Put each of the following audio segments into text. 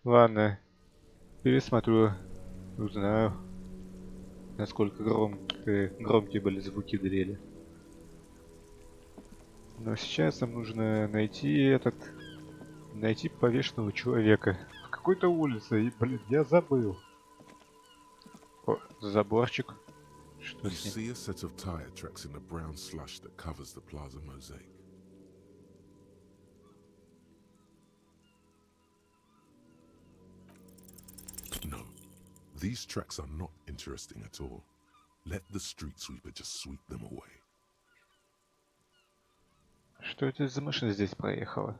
Ладно, пересмотрю, узнаю, насколько громкие были звуки дрели. Но сейчас нам нужно найти повешенного человека. В какой-то улице, и, блин, я забыл. О, заборчик. Что You с ним? see a set of tire tracks in the brown slush that covers the plaza mosaic. No, these tracks are not interesting at all. Let the street sweeper just sweep them away. Что это за машина здесь проехала?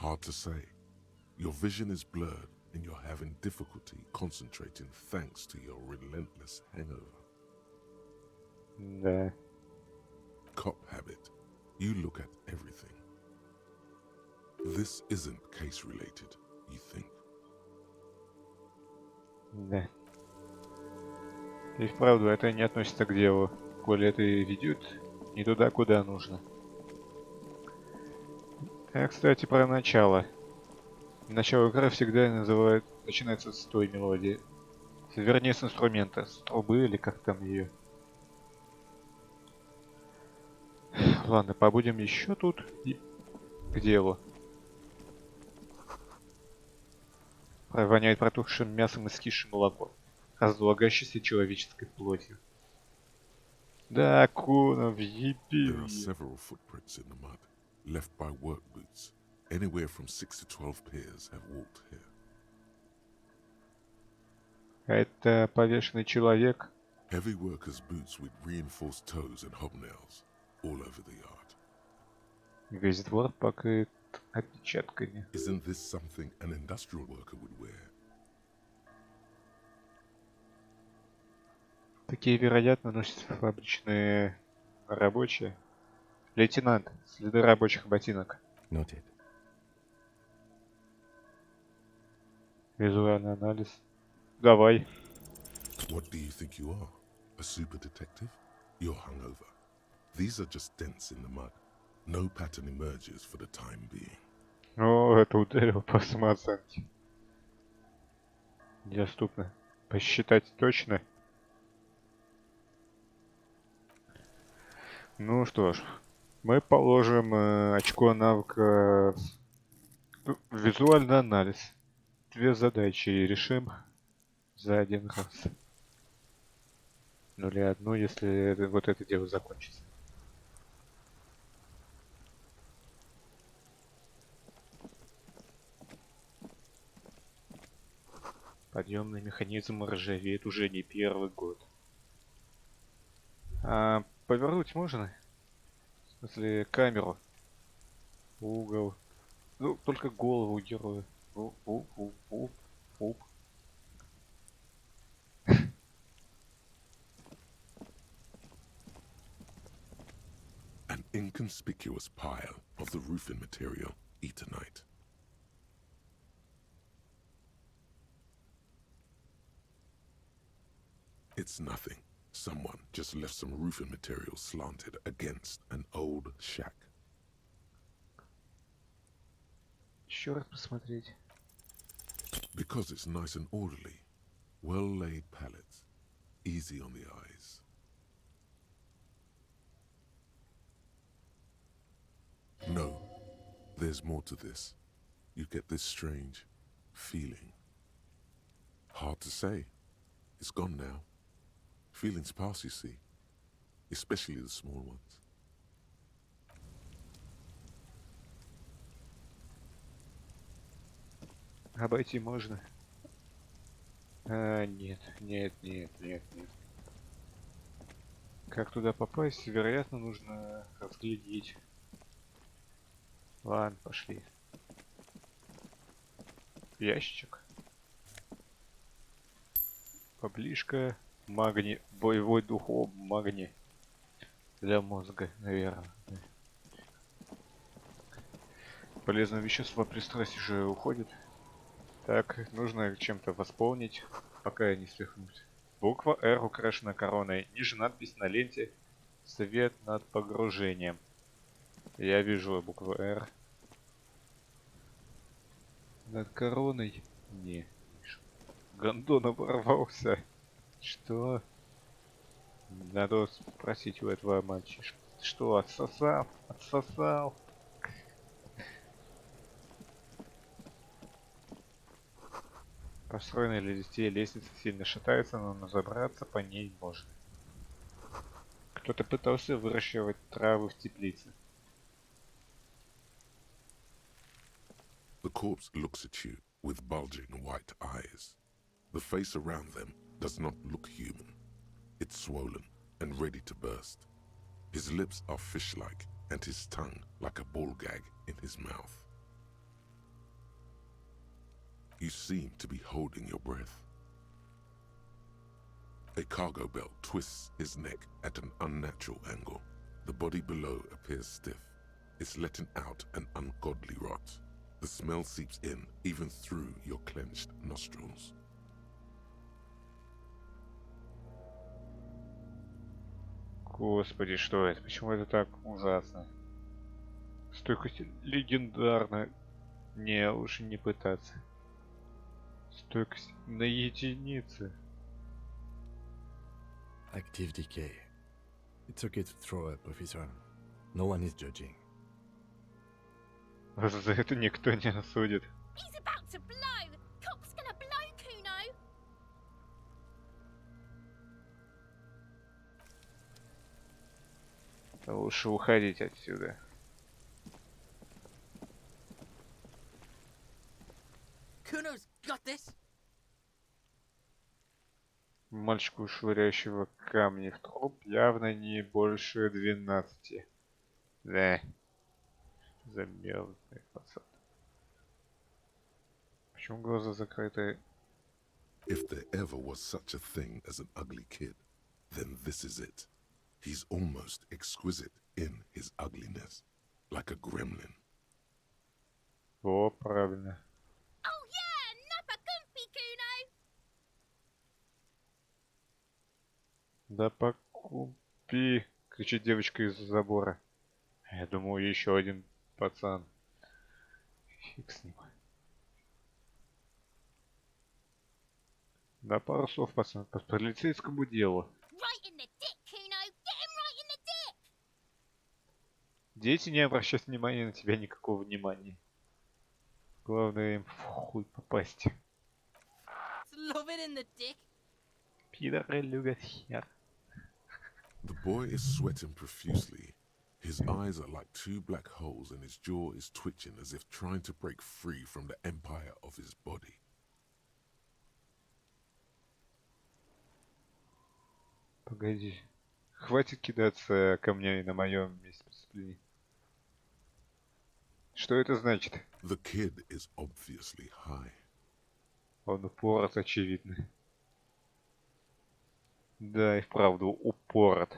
Hard to say. Your vision is blurred and you're having difficulty concentrating thanks to your relentless hangover. Да. Cop habit. You look at everything. This isn't case related, you think. Да. И вправду, это не относится к делу. Коли это ведет не туда, куда нужно. А, кстати, про начало. Начало игры всегда начинается с той мелодии. Вернее, с инструмента. С трубы или как там ее. Ладно, побудем еще тут и к делу. Воняет протухшим мясом и скисшим молоком, разлагающейся человеческой плотью. Да, Куна, There are въеби. several footprints in the mud, left by work boots. Anywhere from 6 to 12 pairs have walked here. Это повешенный человек. Heavy workers' boots with reinforced toes and hobnails all over the yard. Весь двор покрыт отпечатками. Isn't this something an industrial worker would wear? Такие, вероятно, носят фабричные рабочие. Лейтенант, следы рабочих ботинок. Noted. Визуальный анализ. Давай. What do you think you are? A super detective? You're hungover. These are just dents in the mud. No pattern emerges for the time being. О, это ударил по самооценке. Недоступно. Посчитать точно. Ну что ж, мы положим очко навыка в визуальный анализ. 2 задачи и решим за 1 раз. Ну или одну, если вот это дело закончится. Подъемный механизм ржавеет уже не 1-й год. А повернуть можно? В смысле, камеру. Угол. Ну, только голову героя. Уп. An inconspicuous pile of the roofing material, eternite. It's nothing. Someone just left some roofing material slanted against an old shack. Еще раз посмотреть. Because it's nice and orderly. Well-laid pallets. Easy on the eyes. No, there's more to this. You get this strange feeling. Hard to say. It's gone now. Feelings pass, you see. Especially the small ones. Обойти можно? А, нет. Как туда попасть? Вероятно, нужно разглядеть. Ладно, пошли. Ящичек. Поближка. Магний. Боевой духов. Магний. Для мозга, наверное. Полезное вещество при стрессе же уходит. Так, нужно чем-то восполнить, пока я не свихнусь. Буква R украшена короной. Ниже надпись на ленте «Свет над погружением». Я вижу букву R. Над короной Не. Гондон оборвался. Что? Надо спросить у этого мальчишки. Что, отсосал? Отсосал? Построенная для детей лестница сильно шатается, но забраться по ней можно. Кто-то пытался выращивать травы в теплице. The corpse looks at you with bulging white eyes. The face around them does not look human. It's swollen and ready to burst. His lips are fish-like and his tongue like a ball gag in his mouth. You seem to be holding your breath. A cargo belt twists his neck at an unnatural angle. The body below appears stiff. It's letting out an ungodly rot. The smell seeps in even through your clenched nostrils. Господи, что это? Почему это так ужасно? Стойкость легендарная. Не, лучше не пытаться. Стойкость на единицы. Active decay. It's okay to throw up, officer. No one is judging. Вас за это никто не осудит. He's about to blow! Cock's gonna blow, Kuno! Лучше уходить отсюда. Kuno's got this. Мальчику, швыряющего камни в труп, явно не больше 12. Да. Замерзный пацан. Почему глаза закрыты? If there ever was such a thing as an ugly kid, then this is it. He's almost exquisite in his ugliness, like a gremlin. О, правильно. Oh yeah! Nappa Gumpy, Kuno! Да покупи, кричит девочка из-за забора. Я думаю, еще один пацан. Фиг с ним. Да пару слов, пацан, по полицейскому делу. Right in the dick, Kuno! Get him right in the dick! Дети не обращают внимания на тебя, никакого внимания. Главное им в хуй попасть. Love it in the dick. Пидоры любят хер. The boy is sweating profusely. His eyes are like two black holes and his jaw is twitching as if trying to break free from the empire of his body. Погоди. Хватит кидаться камнями на моем месте преступления. Что это значит? The kid is obviously high. Он упорот, очевидно. Да, и вправду упорот.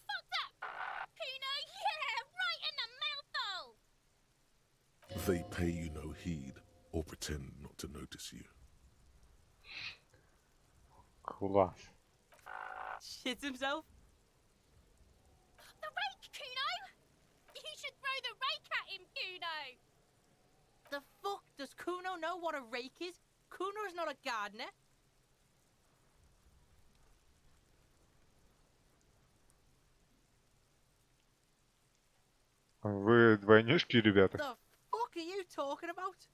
Fuck that! Kuno, yeah! Right in the mouthhole! They pay you no heed or pretend not to notice you. Класс. Shits himself. The rake, Kuno! You should throw the rake at him, Kuno! The fuck? Does Kuno know what a rake is? Kuno's not a gardener. Вы двойнишки, ребята? The fuck are you talking about?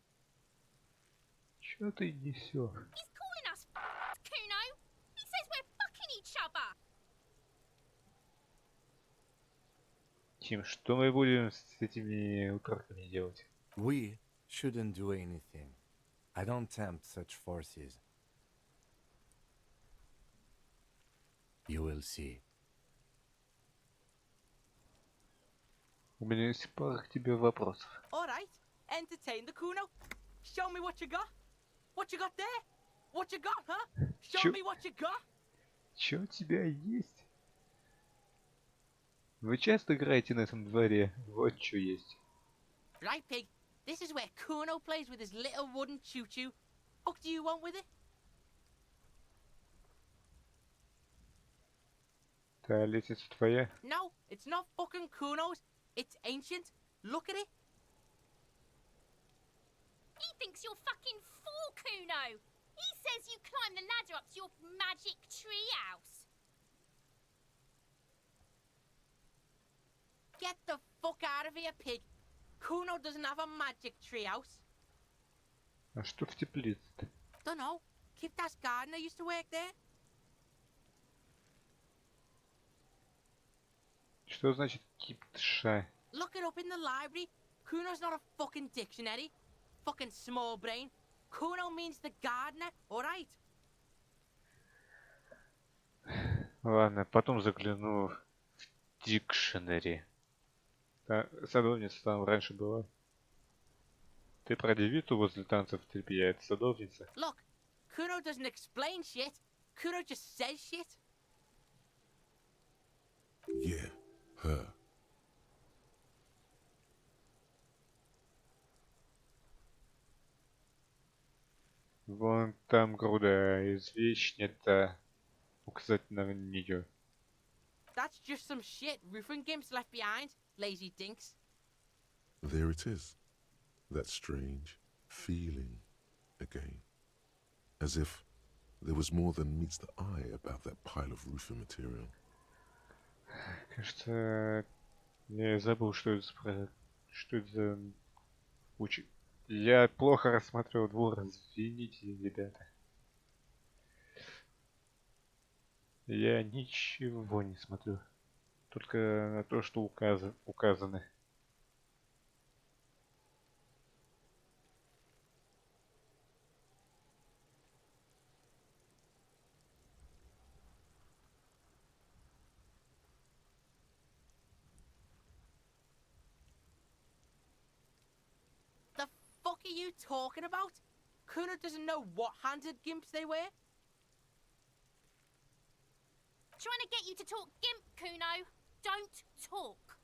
Чё ты несешь? He's calling us Kuno! He says we're fucking each other! Тим, что мы будем с этими утротками делать? We shouldn't do anything. I don't tempt such forces. You will see. У меня есть пара к тебе вопросов. Alright, entertain the Kuno. Show me what you got. What you got there? What you got, huh? Show Чё? me what you got. Чё у тебя есть? Вы часто играете на этом дворе? Вот чё есть. Right, pig. This is where Kuno plays with his little wooden choo-choo. What do you want with it? Та лестница твоя? No, it's not fucking Kuno's. It's ancient. Look at it. He thinks you're fucking fool, Kuno. He says you climb the ladder up to your magic tree house. Get the fuck out of here, pig. Kuno doesn't have a magic treehouse. А что в теплице-то? Dunno. Kipta's gardener used to work there. Что значит кипша? Look it up in the library. Kuno's not a fucking dictionary. Fucking small brain. Kuno means the gardener, alright? Ладно, потом загляну в дикшенери. Садовница там раньше была. Ты про девицу возле танцев трепья, это садовница. Look, Kuno doesn't explain shit. Kuno just says shit. Yeah, her. Вон там груда извечня-то. Указать на нее. That's just some shit roofing gimps left behind, lazy dinks. There it is. That strange feeling again. As if there was more than meets the eye about that pile of roofing material. Кажется, я забыл, что это за Я плохо рассматривал двор, извините, ребята. Я ничего не смотрю. Только на то, что указано. The fuck are you talking about? Kuno doesn't know what handed gimps they were. Trying to get you to talk gimp, Kuno. Don't talk.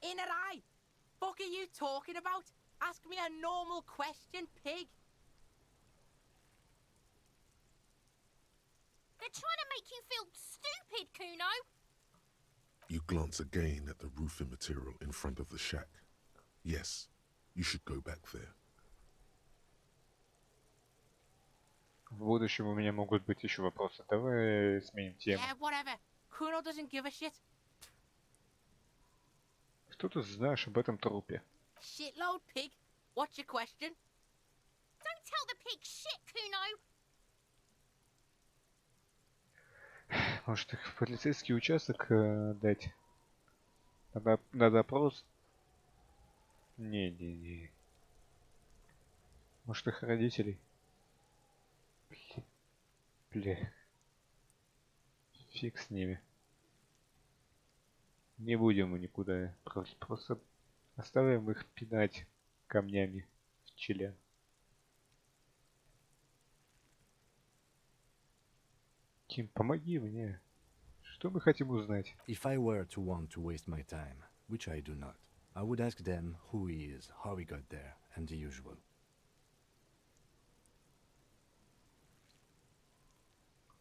In her eye. Fuck are you talking about? Ask me a normal question, pig. They're trying to make you feel stupid, Kuno. You glance again at the roofing material in front of the shack. Yes, you should go back there. В будущем у меня могут быть еще вопросы. Давай сменим тему. Yeah, whatever. Kuno doesn't give a shit. Что ты знаешь об этом трупе? Shitload, pig. What's your question? Don't tell the pig shit, Kuno. Может, их в полицейский участок дать? На допрос? Не. Может, их родителей? Бля. Фиг с ними. Не будем мы никуда. Просто оставим их пинать камнями в челе. Ким, помоги мне. Что мы хотим узнать? If I were to want to waste my time, which I do not, I would ask them who he is, how he got there, and the usual.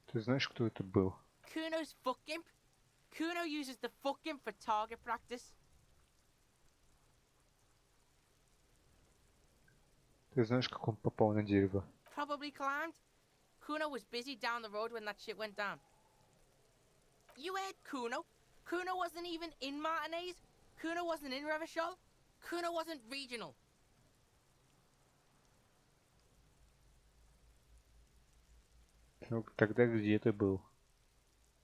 Ты знаешь, кто это был? Kuno's fuck gimp. Kuno uses the fuck gimp for target practice. Ты знаешь, как он попал на дерево? Probably climbed. Kuno was busy down the road when that shit went down. You heard Kuno? Kuno wasn't even in Martinez. Kuno wasn't in Revachol. Kuno wasn't regional. Ну, тогда где ты был?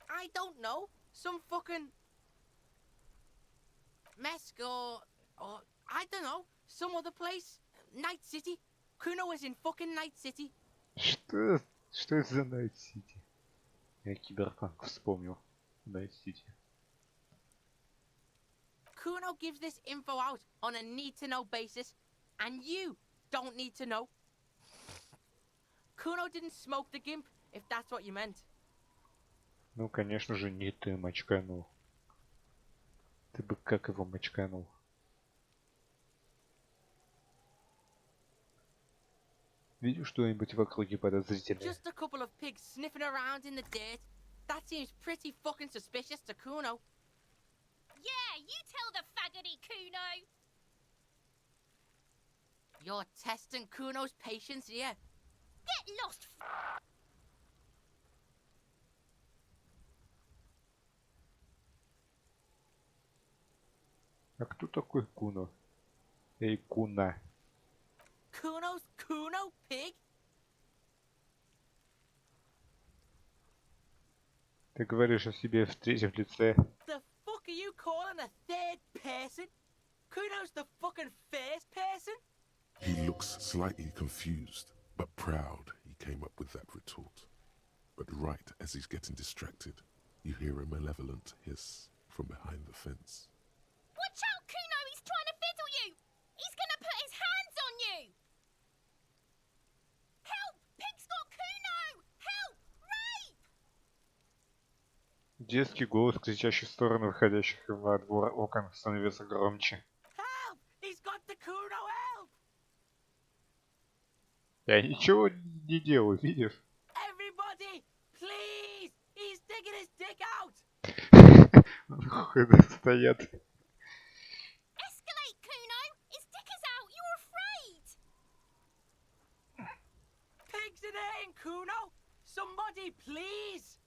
I don't know. Some fucking Mesk or I don't know. Some other place. Night City. Kuno was in fucking Night City. Что? Что это за Найт Сити? Я Киберпанк вспомнил. Найт Сити. Kuno gives this info out on a need-to-know basis, and you don't need to know. Kuno didn't smoke the gimp, if that's what you meant. Ну, конечно же, не ты мочканул. Ты бы как его мочканул? Видишь что-нибудь в округе подозрительное? Just a couple of pig sniffing around in the dirt. That seems pretty fucking suspicious to Kuno. Yeah, you tell the faggoty Kuno. You're testing Kuno's patience here. Get lost. А кто такой Куно? Эй, Куна. Kuno's Kuno, pig? Ты говоришь о себе в третьем лице. The fuck are you calling a third person? Kuno's the fucking first person? He looks slightly confused, but proud he came up with that retort. But right as he's getting distracted, you hear a malevolent hiss from behind the fence. Watch out, Kuno! He's trying to fiddle you! He's gonna put his hands on you! Help! Pig's got Kuno! Help! Rape! Детский голос, кричащий в сторону выходящих во двор окон, становится громче. Help! He's got the Kuno, help! Я ничего не делаю, видишь? Everybody, please! He's digging his dick out! Выходы стоят. Escalate, Kuno! His dick is out! You're afraid! Pig's in here, Kuno! Somebody, please!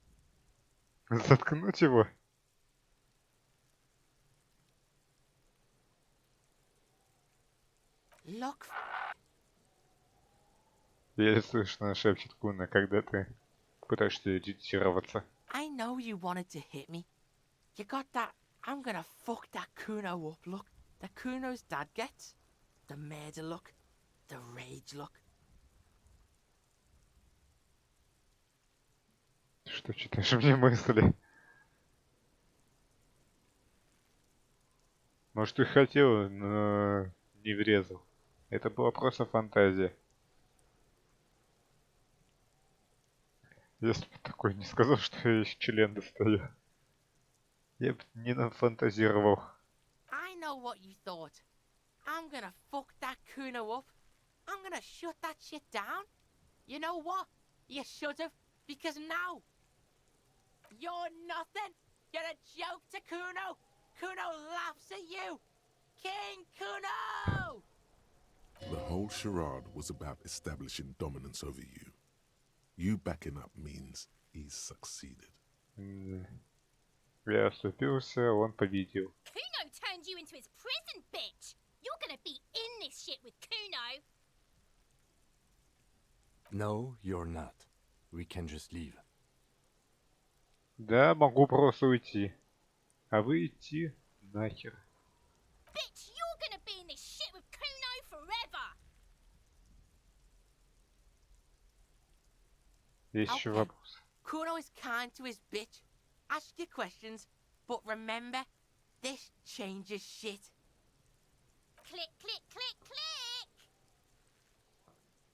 Заткнуть его? Look, Еле слышно, шепчет Куна, когда ты пытаешься ретироваться. I know you wanted to hit me. You got that I'm gonna fuck that Kuno up look that Kuno's dad gets. The murder look. The rage look. Ты что, читаешь мне мысли? Может, ты хотел, но не врезал. Это была просто фантазия. Если бы такой не сказал, что я из член достаю, я бы не нафантазировал. I know what you thought. I'm gonna fuck that Kuno up. I'm gonna shut that shit down. You know what? You should have, because now you're nothing. You're a joke to Kuno. Kuno laughs at you. King Kuno! The whole charade was about establishing dominance over you. You backing up means he's succeeded. Я оступился, он победил. Kuno turned you into his prison, bitch! You're gonna be in this shit with Kuno! No, you're not. We can just leave. Да, могу просто уйти. А вы идти нахер. Bitch, you're gonna be in this shit with Kuno forever! Есть еще Okay. вопрос. Kuno is kind to his bitch. Ask your questions, but remember, this changes shit. Click, click, click, click!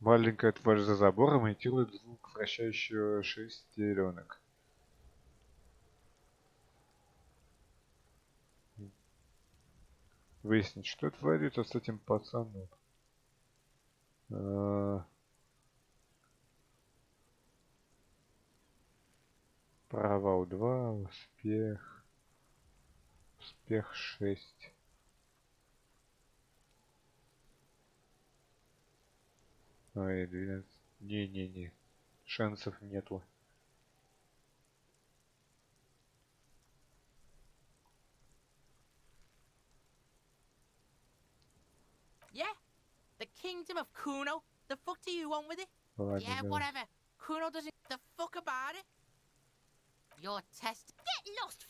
Маленькая тварь за забором имитирует звук вращающего шестеренок. Выяснить, что творится с этим пацаном. Провал 2, успех. Успех 6. Ой, 12. Не-не-не. Шансов нету. Yeah? The kingdom of Kuno? The fuck do you want with it? Ладно, Yeah, давай. whatever. Kuno doesn't the fuck about it. Your test. Get lost!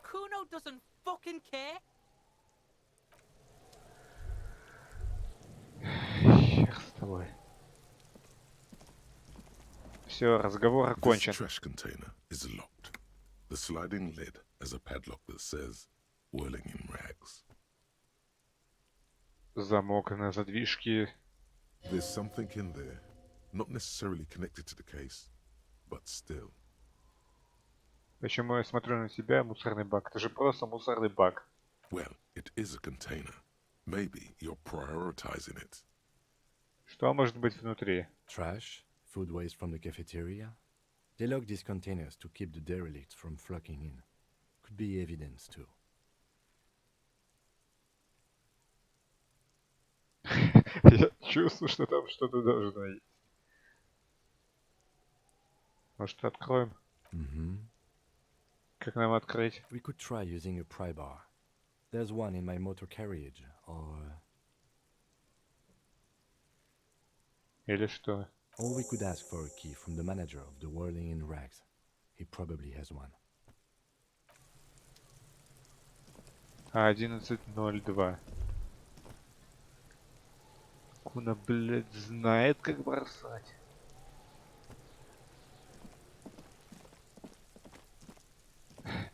Kuno doesn't fucking care. Хер с тобой. Все, разговор This окончен. trash container is locked. The sliding lid has a padlock that says, whirling in rags. Замок на задвижке. There's something in there, not necessarily connected to the case, but still. Почему я смотрю на тебя, мусорный бак? Это же просто мусорный бак. Well, it is a container. Maybe you're prioritizing it. Что может быть внутри? Trash? Food waste from the cafeteria? They lock these containers to keep the derelicts from flocking in. Could be evidence too. Я чувствую, что там что-то должно есть. Может, откроем? Mm-hmm. Как нам открыть? We could try using a pry bar. There's one in my motor carriage, or... Или что? Or we could ask for a key from the manager of the Whirling in Rags. He probably has one. 11:02. Куна, блядь, знает, как бросать.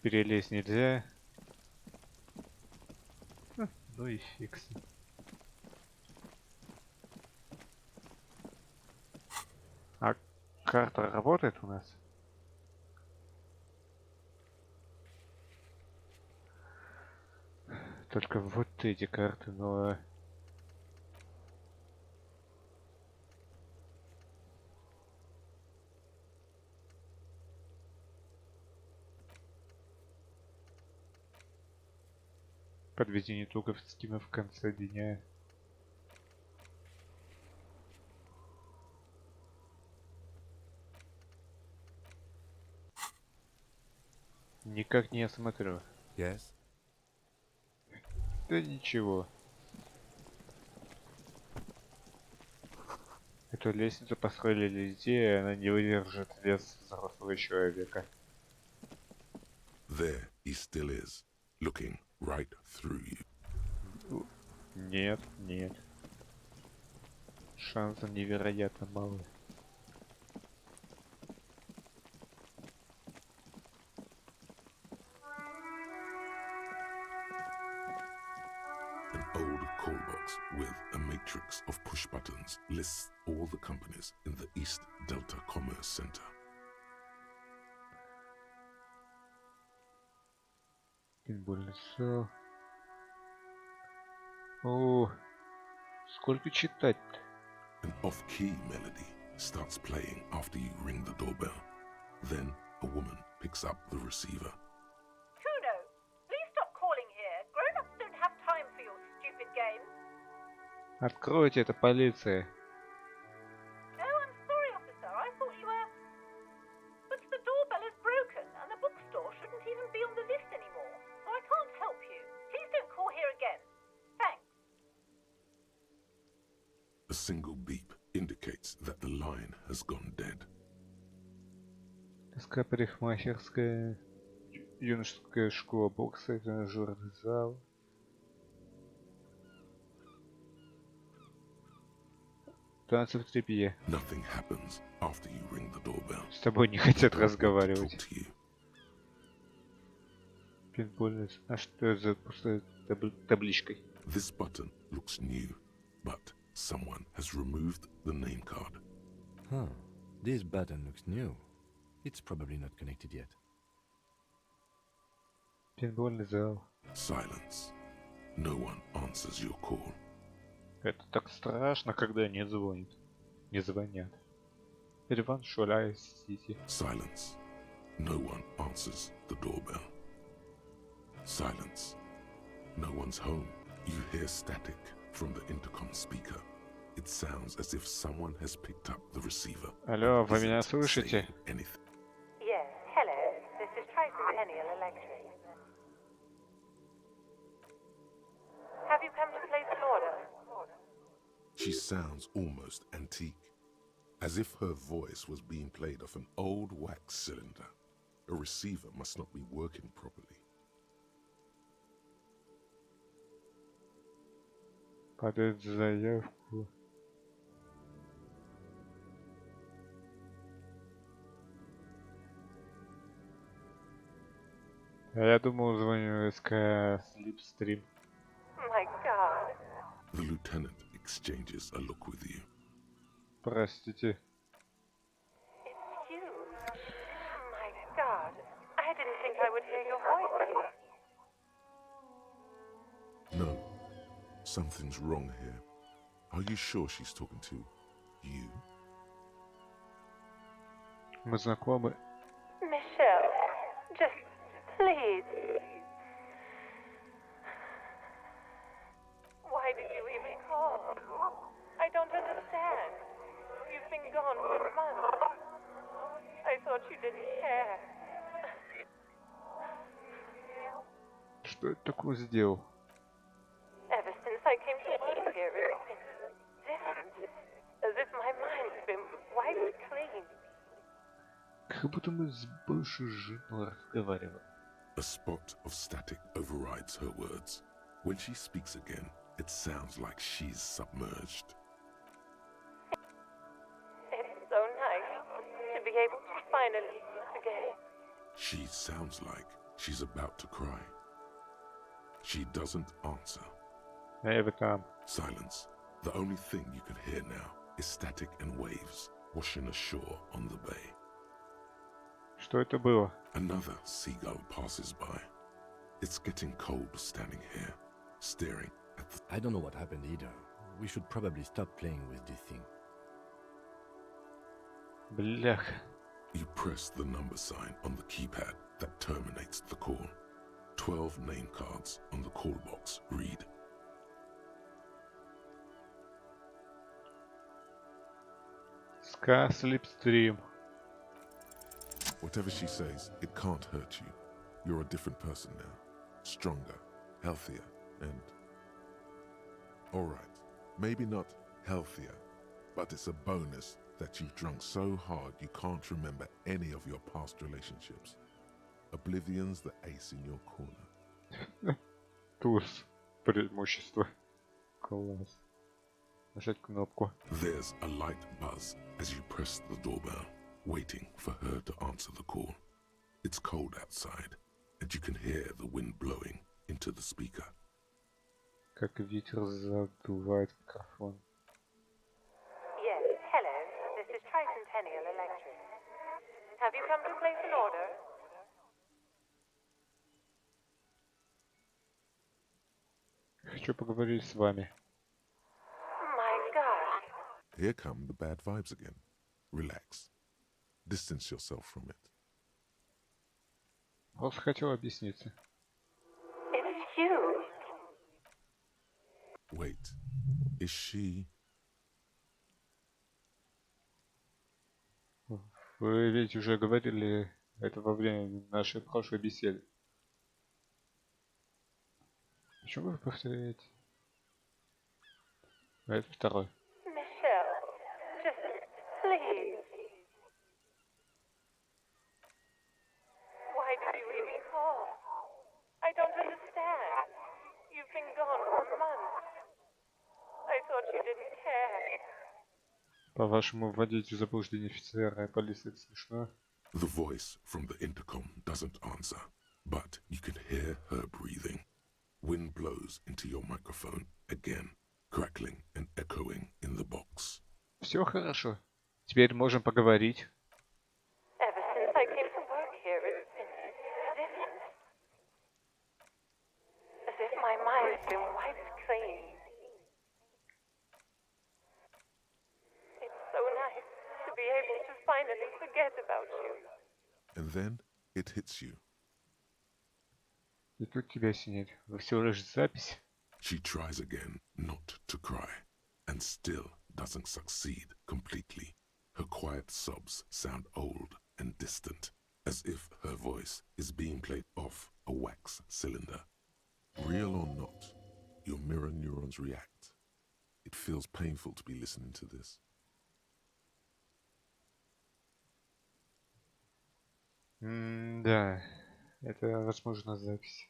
Перелезть нельзя. Ну и фиг с ним. А карта работает у нас? Только вот эти карты, но... Подведение итогов стима в конце дня. Никак не осмотрю. Yes? Да ничего. Эту лестницу построили людей, и она не выдержит вес взрослого человека. There he still is, looking right through you. Нет, нет. Шансы невероятно малы. An old call box with a matrix of push buttons lists all the companies in the East Delta Commerce Center. Пинбольный зал. О, сколько читать-то? An off-key melody starts playing after you ring the doorbell. Then a woman picks up the receiver. Kuno, please stop calling here. Grown-ups don't have time for your stupid games. Откройте, это полиция. No, I'm sorry, officer. I thought you were... But the doorbell is broken, and the bookstore shouldn't even be on the list anymore. So I can't help you. Please don't call here again. Thanks. A single beep indicates that the line has gone dead. Доска парикмахерская. Юношеская школа бокса, тренажерный зал. Танцы в трепье. Nothing happens after you ring the doorbell. С тобой не хотят They don't want to разговаривать. talk to you. Пинбольный... А что это за пустая табличкой? This button looks new, but someone has removed the name card. Huh. This button looks new. It's probably not connected yet. Пинбольный зал. Silence. No one answers your call. Это так страшно, когда не звонят. Не звонят. Переван Шуляй Сити. Silence. No one answers the doorbell. Silence. No one's home. You hear static from the intercom speaker. It sounds as if someone has picked up the receiver. Алло, but вы меня isn't слышите? saying anything. Yes, hello. This is Tracy Peniel Electric. Have you come to place an order? She sounds almost antique, as if her voice was being played off an old wax cylinder. A receiver must not be working properly. Подать заявку. А я думал, звоню СК Слипстрим. My God. The lieutenant exchanges a look with you. Простите. It's you. My God. I didn't think I would hear your voice. No, something's wrong here. Are you sure she's talking to you? Мы знакомы. Michelle, just please. Why did you even call? I don't understand. You've been gone for months. I thought you didn't care. Что это такое сделал? Ever since I came to work here, it's been different. As if my mind's been wiped clean. Как будто мы с бывшей женой разговариваем. A spot of static overrides her words. When she speaks again, it sounds like she's submerged. It's so nice to be able to finally forget. She sounds like she's about to cry. She doesn't answer. Эй, там. Silence. The only thing you can hear now is static and waves washing ashore on the bay. Что это было? Another seagull passes by. It's getting cold standing here, staring at the... I don't know what happened either. We should probably stop playing with this thing. Бляха. You press the number sign on the keypad that terminates the call. 12 name cards on the call box read. Ска Слипстрим. Whatever she says, it can't hurt you. You're a different person now. Stronger, healthier, and... Alright, maybe not healthier, but it's a bonus that you've drunk so hard you can't remember any of your past relationships. Oblivion's the ace in your corner. Туз. Преимущество. Класс. Нажать кнопку. There's a light buzz as you press the doorbell, waiting for her to answer the call. It's cold outside, and you can hear the wind blowing into the speaker. Как ветер задувает микрофон. Yes, hello. This is Tricentennial Electric. Have you come to place an order? Хочу поговорить с вами. My God. Here come the bad vibes again. Relax. Distance yourself from it. Просто хотел объясниться. It's you. Wait, is she... Вы ведь уже говорили это во время нашей прошлой беседы. Почему вы повторяете? А это второй. Michelle, just please. Why did you even call? I don't understand. You've been gone for months. I thought you didn't care. По-вашему, вводить в заблуждение офицера и полиции это смешно? The voice from the intercom doesn't answer, but you can hear her breathing. Wind blows into your microphone again, crackling and echoing in the box. Все хорошо. Теперь можем поговорить. Ever since I came to work here, it's been different. As if my mind's been wiped clean. It's so nice to be able to finally forget about you. And then it hits you. И тут тебя осенит. Вы всего лишь запись. She tries again not to cry, and still doesn't succeed completely. Her quiet sobs sound old and distant, as if her voice is being played off a wax cylinder. Real or not, your mirror neurons react. It feels painful to be listening to this. Да, это, возможно, запись.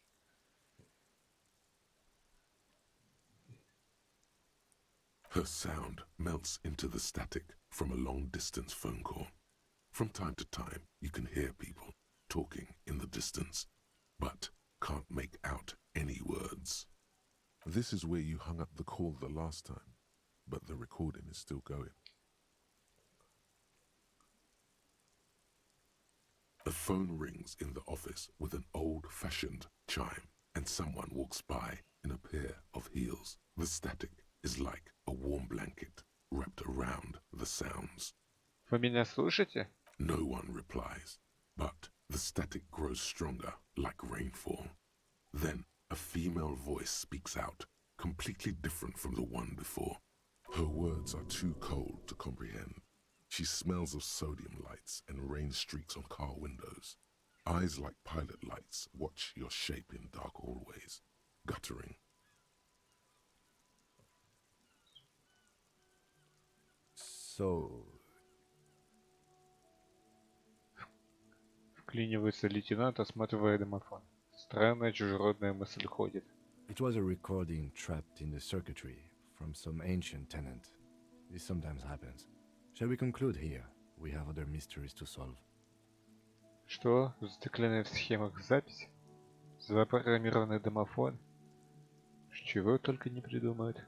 Her sound melts into the static from a long-distance phone call. From time to time, you can hear people talking in the distance, but can't make out any words. This is where you hung up the call the last time, but the recording is still going. A phone rings in the office with an old-fashioned chime, and someone walks by in a pair of heels. The static is like a warm blanket wrapped around the sounds. Вы меня слышите? No one replies, but the static grows stronger, like rainfall. Then a female voice speaks out, completely different from the one before. Her words are too cold to comprehend. She smells of sodium lights and rain streaks on car windows. Eyes like pilot lights watch your shape in dark hallways, guttering. So, Вклинивается лейтенант, осматривая домофон. Странная чужеродная мысль ходит. it was a recording trapped in the circuitry from some ancient tenant. This sometimes happens. Shall we conclude here? We have other mysteries to solve. Что? Зацикленная в схемах запись? Запрограммированный домофон? Чего только не придумают.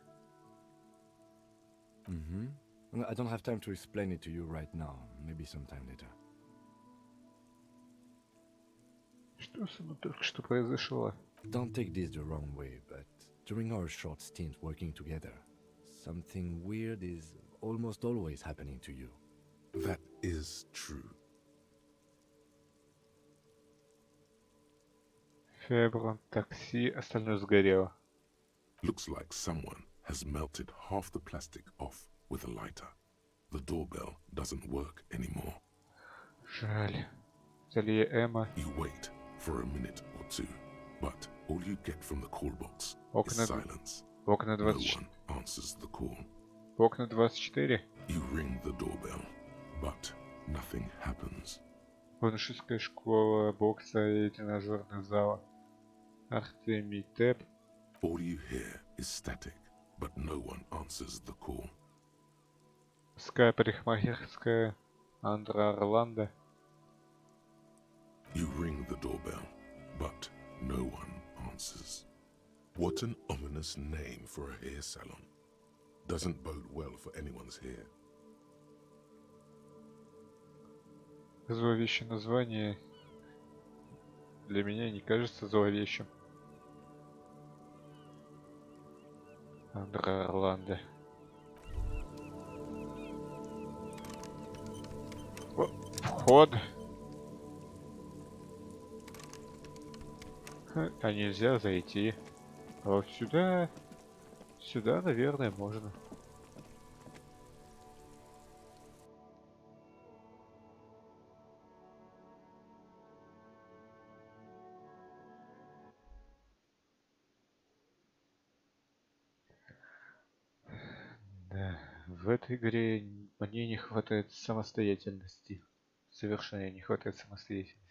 Well, I don't have time to explain it to you right now. Maybe sometime later. Что со мной только что произошло? Don't take this the wrong way, but during our short stint working together, something weird is almost always happening to you. That is true. Феброн, такси, остальное сгорело. Looks like someone has melted half the plastic off with a lighter. The doorbell doesn't work anymore. Жаль. Ателье Эмма. You wait for a minute or two, but all you get from the call box Окна, is silence. окна No 24. one answers the call. Окна 24. You ring the doorbell, but nothing happens. Юношеская школа бокса и тренажерный зал. Артемий Тэп. All you hear is static, but no one answers the call. Ская парикмахерская. Андра Орландо. You ring the doorbell, but no one answers. What an ominous name for a hair salon. Doesn't bode well for anyone's hair. Зловещее название для меня не кажется зловещим. Андра Орландо. Вход. А нельзя зайти. А вот сюда... Сюда, наверное, можно. Да, в этой игре мне не хватает самостоятельности. Совершенно не хватает самостоятельности.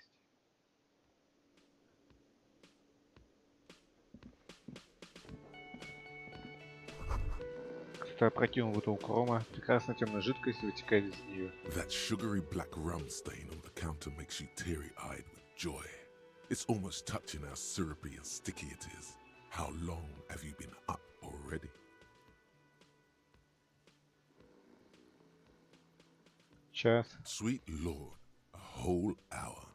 Кто-то опрокинул бутылку рома. Прекрасная темная жидкость вытекает из нее. That sugary black rum stain on the counter makes you teary-eyed with joy. It's almost touching how syrupy and sticky it is. How long have you been up already? Час. Sweet Lord, a whole hour.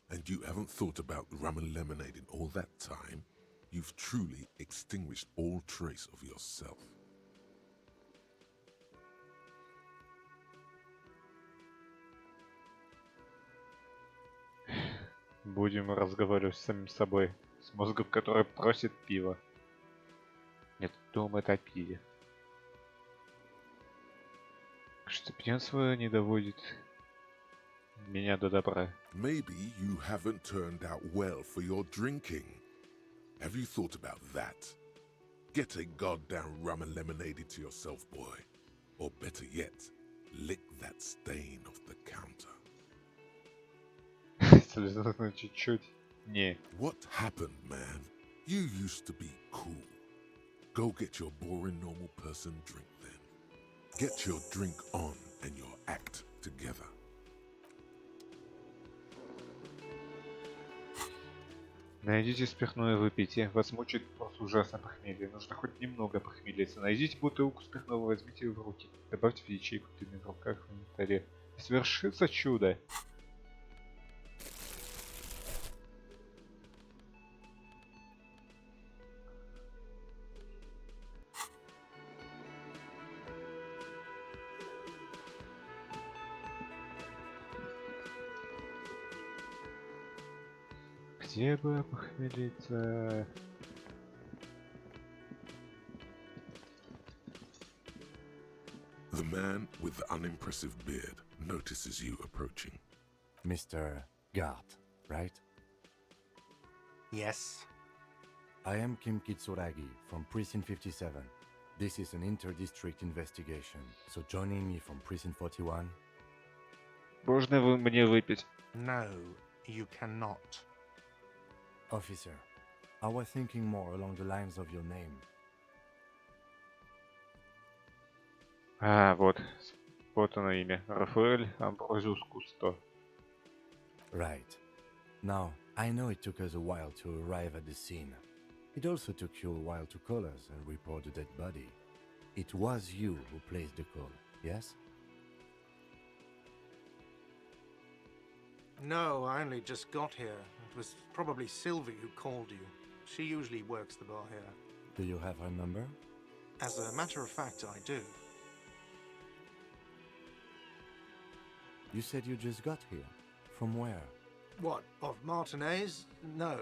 And you haven't thought about rum and lemonade in all that time? You've truly extinguished all trace of yourself. Будем разговаривать с самим собой. С мозгом, который просит пива. Нет, думает о пиве. Что пьянство не доводит меня до добра. Maybe you haven't turned out well for your drinking. Have you thought about that? Get a goddamn rum and lemonade into yourself, boy. Or better yet, lick that stain off the counter. Слезно чуть-чуть. Не. What happened, man? You used to be cool. Go get your boring normal person drink then. Get your drink on and your act together. Найдите спиртное и выпейте. Вас мучает просто ужасное похмелье. Нужно хоть немного похмелиться. Найдите бутылку спиртного, возьмите ее в руки. Добавьте в ячейку дымных в руках в инвентаре. Свершится чудо. Где бы похмелиться? The man with the unimpressive beard notices you approaching. Mr. Gart, right? Yes. I am Kim Kitsuragi from Precinct 57. This is an inter-district investigation, so joining me from Precinct 41? Можно вы мне выпить? No, you cannot. Officer, I was thinking more along the lines of your name. А, вот. Вот оно имя. Рафаэль Амброзиус Кусто. Right. Now, I know it took us a while to arrive at the scene. It also took you a while to call us and report the dead body. It was you who placed the call, yes? No, I only just got here. It was probably Sylvie who called you. She usually works the bar here. Do you have her number? As a matter of fact, I do. You said you just got here. From where? What, of Martinez? No,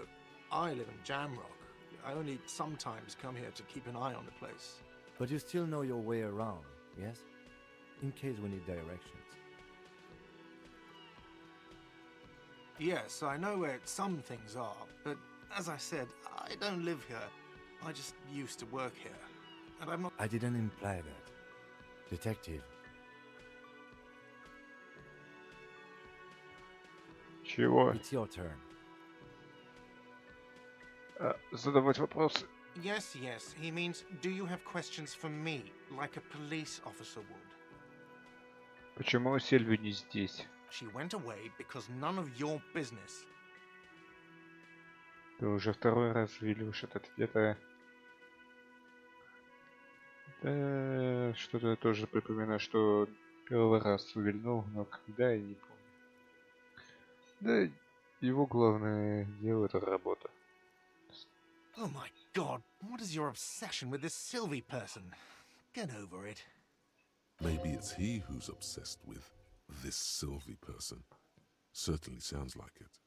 I live in Jamrock. I only sometimes come here to keep an eye on the place. But you still know your way around, yes? In case we need directions. Yes, I know where some things are, but as I said, I don't live here. I just used to work here. And I'm not... I didn't imply that. Detective, Чего? it's your turn. Задавать вопросы. Yes, yes, he means, do you have questions for me, like a police officer would? Почему Сильви не здесь? She went away because none of your business. Ты уже второй раз увидишь этот где-то... Да, что-то я тоже припоминаю, что первый раз увильнул, но когда я не помню. Да, его главное дело это работа. Oh my god, what is your obsession with this Sylvie person? Get over it. Maybe it's he who's obsessed with this Sylvie person. Certainly sounds like it.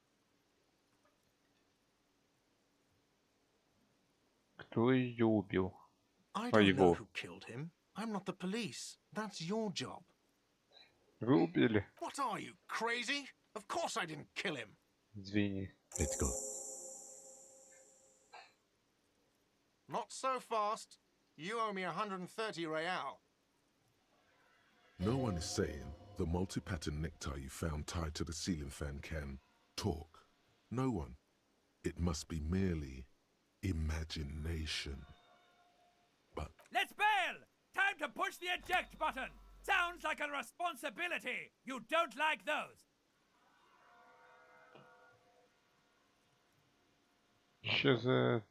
Кто ее убил? I А don't know его? who killed him. I'm not the police. That's your job. Вы убили? What are you, crazy? Of course I didn't kill him. Извини. Let's go. Not so fast. You owe me 130 real. No one is saying the multi-pattern necktie you found tied to the ceiling fan can talk. No one. It must be merely imagination. But Let's bail! Time to push the eject button! Sounds like a responsibility! You don't like those! Что за...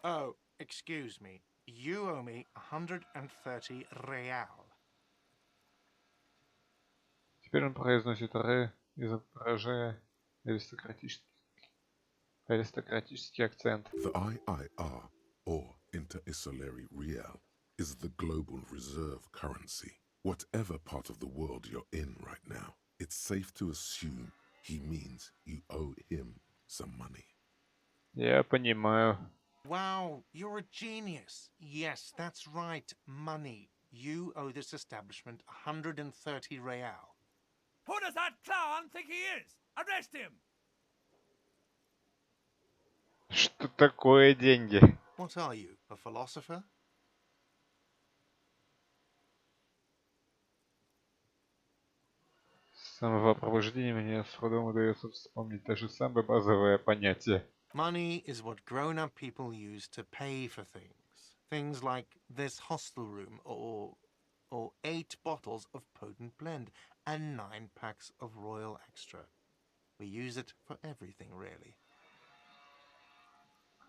Oh, excuse me. You owe me 130 real. Теперь он произносит «р», изображая аристократический акцент. the IIR, or Inter-Isolary Real, is the global reserve currency. Whatever part of the world you're in right now, it's safe to assume he means you owe him some money. Я понимаю. Wow, you're a genius. Yes, that's right. Money. You owe this establishment 130 real. Who does that clown think he is? Arrest him! Что такое деньги? What are you, a philosopher? С самого пробуждения мне с трудом удается вспомнить даже самое базовое понятие. Money is what grown-up people use to pay for things. Things like this hostel room or 8 bottles of potent blend and 9 packs of Royal Extra. We use it for everything, really.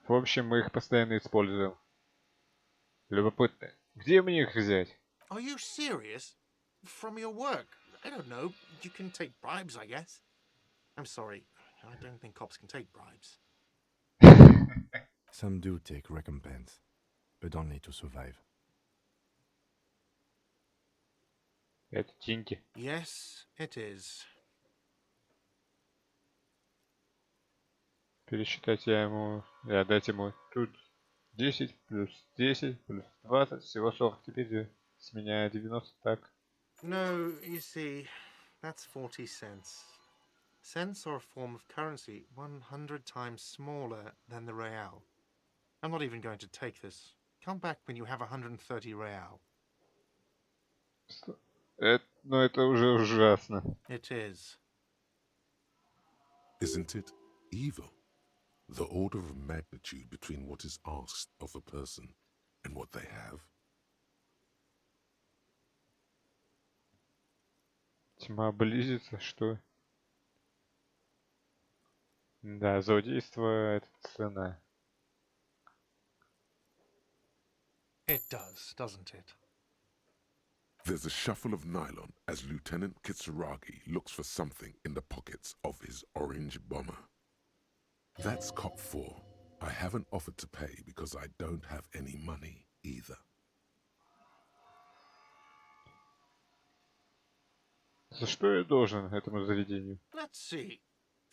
В общем, мы их постоянно используем. Любопытно. Где мне их взять? Are you serious? From your work? I don't know. You can take bribes, I guess. I'm sorry. I don't think cops can take bribes. Some do take recompense, but only to survive. Это деньги. Yes, it is. Пересчитать я дать ему тут 10 плюс 10 плюс 20, всего 40. Теперь с меня 90, так. No, you see, that's 40 cents. Cents are a form of currency 100 times smaller than the real. I'm not even going to take this. Come back when you have 130 real. Но это уже ужасно. It is. Isn't it evil? The order of magnitude between what is asked of a person and what they have. Тьма близится, что? Да, злодейство — это цена. It does, doesn't it? There's a shuffle of nylon as Lieutenant Kitsuragi looks for something in the pockets of his orange bomber. That's cop 4. I haven't offered to pay because I don't have any money either. За что я должен этому заведению? Let's see.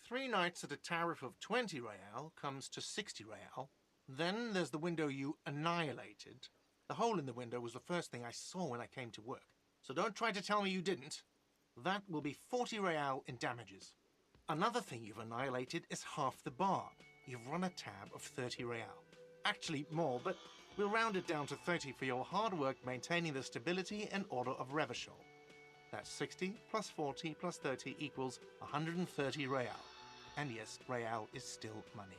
3 nights at a tariff of 20 real comes to 60 real. Then there's the window you annihilated. The hole in the window was the first thing I saw when I came to work. So don't try to tell me you didn't. That will be 40 real in damages. Another thing you've annihilated is half the bar. You've run a tab of 30 real. Actually more, but we'll round it down to 30 for your hard work maintaining the stability and order of Revachol. That's 60 plus 40 plus 30 equals 130 real. And yes, real is still money.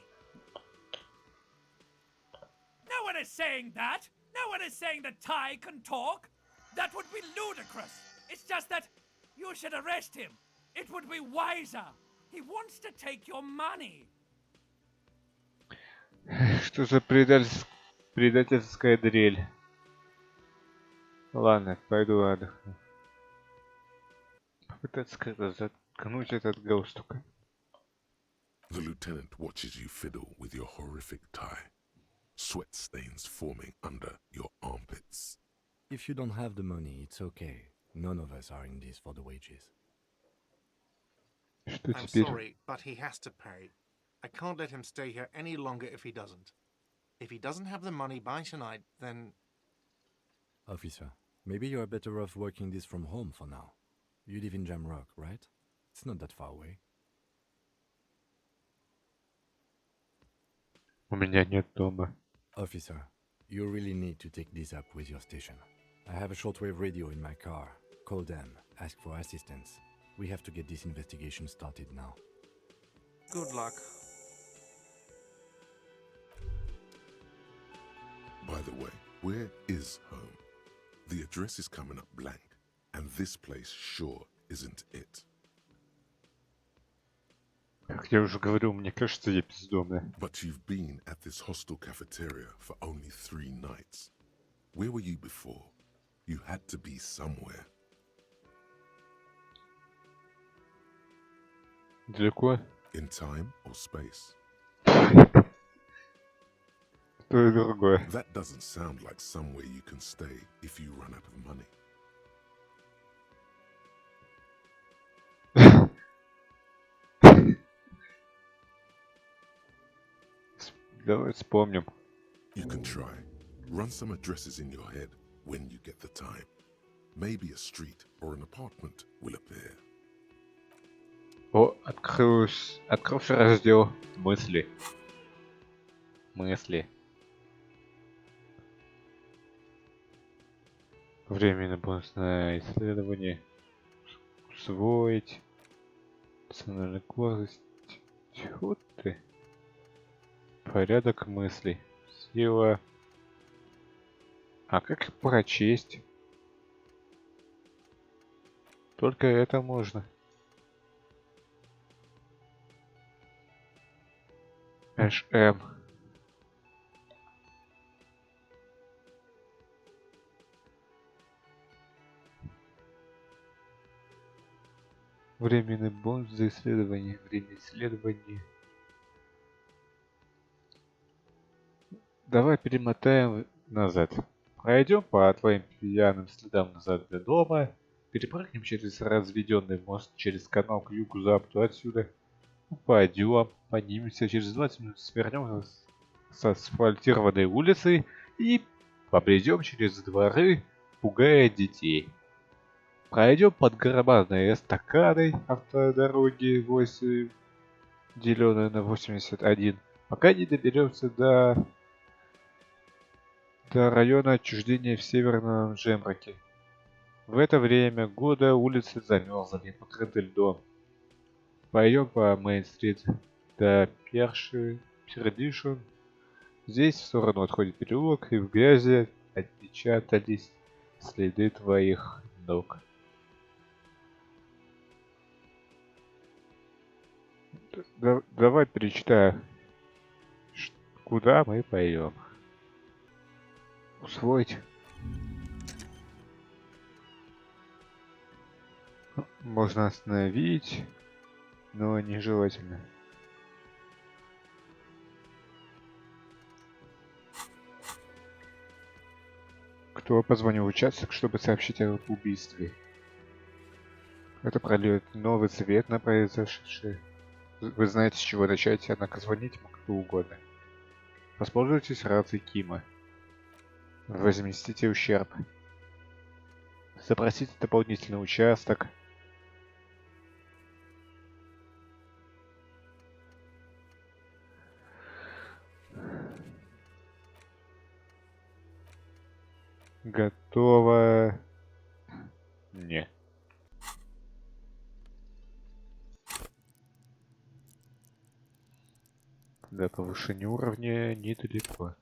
No one is saying that! No one is saying that Ty can talk! That would be ludicrous! It's just that you should arrest him! It would be wiser! He wants to take your money! Что за предательская дрель? Ладно, пойду отдохну. Попытаться как-то заткнуть этот галстук. The lieutenant watches you fiddle with your horrific tie, sweat stains forming under your armpits. If you don't have the money, it's okay. None of us are in this for the wages. Что I'm теперь? sorry, but he has to pay. I can't let him stay here any longer if he doesn't. If he doesn't have the money by tonight, then... Officer, maybe you are better off working this from home for now. You live in Jamrock, right? It's not that far away. У меня нет дома. Officer, you really need to take this up with your station. I have a shortwave radio in my car. Call them, ask for assistance. We have to get this investigation started now. Good luck. By the way, where is home? The address is coming up blank, and this place sure isn't it. Как я уже говорил, мне кажется, я бездомная. But you've been at this hostel cafeteria for only 3 nights. Where were you before? You had to be somewhere. Далеко? In time or space? То и другое. That doesn't sound like somewhere you can stay if you run out of money. Давай вспомним. You can try. Run some addresses in your head when you get the time. Maybe a street or an apartment will appear. О, открылся раздел мысли. Мысли. Временно бонусное исследование. Усвоить. Национальная гордость. Тьфу ты. Порядок мыслей. Сила. А как их прочесть? Только это можно. HM. Временный бонус за исследование. Время исследования. Давай перемотаем назад. Пройдем по твоим пьяным следам назад до дома. Перепрыгнем через разведенный мост, через канал к югу-западу отсюда. Пойдем, поднимемся, через 20 минут свернем с асфальтированной улицы и побредем через дворы, пугая детей. Пройдем под громадной эстакадой автодороги 8, деленной на 81, пока не доберемся до района отчуждения в Северном Джембраке. В это время года улицы замерзли, покрыты льдом. Пойдем по Мейн-стрит до Пердишн. Здесь в сторону отходит переулок, и в грязи отпечатались следы твоих ног. Давай перечитаю, куда мы пойдем. Усвоить. Можно остановить, но нежелательно. Кто позвонил в участок, чтобы сообщить об убийстве? Это прольет новый свет на произошедшее. Вы знаете, с чего начать, однако звонить мог кто угодно. Воспользуйтесь рацией Кима. Возместите ущерб. Запросите дополнительный участок. Готово. Не. До повышения уровня недалеко.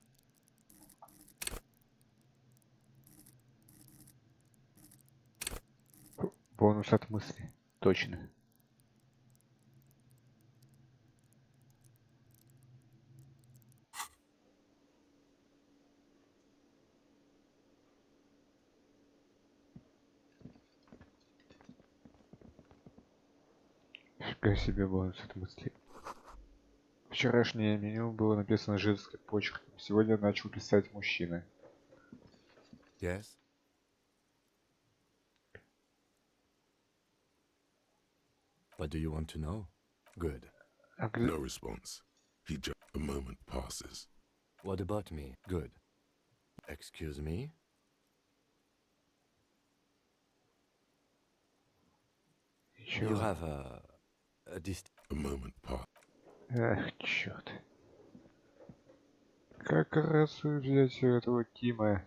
Бонус от мысли. Точно. Фига себе бонус от мысли. Вчерашнее меню было написано женской почерком. Сегодня начал писать мужчина. Yes? What do you want to know? Good. No response. He just a moment passes. What about me? Good. Excuse me? You have a A moment passes. Ах, черт. Как раз взять этого Кима?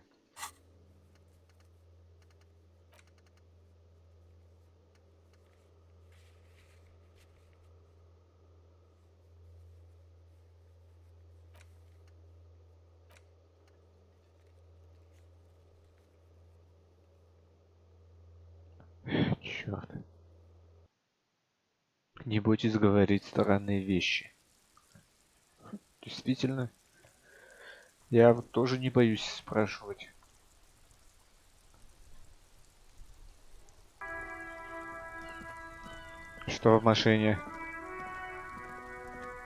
Черт. Не бойтесь говорить странные вещи. Действительно. Я вот тоже не боюсь спрашивать. Что в машине?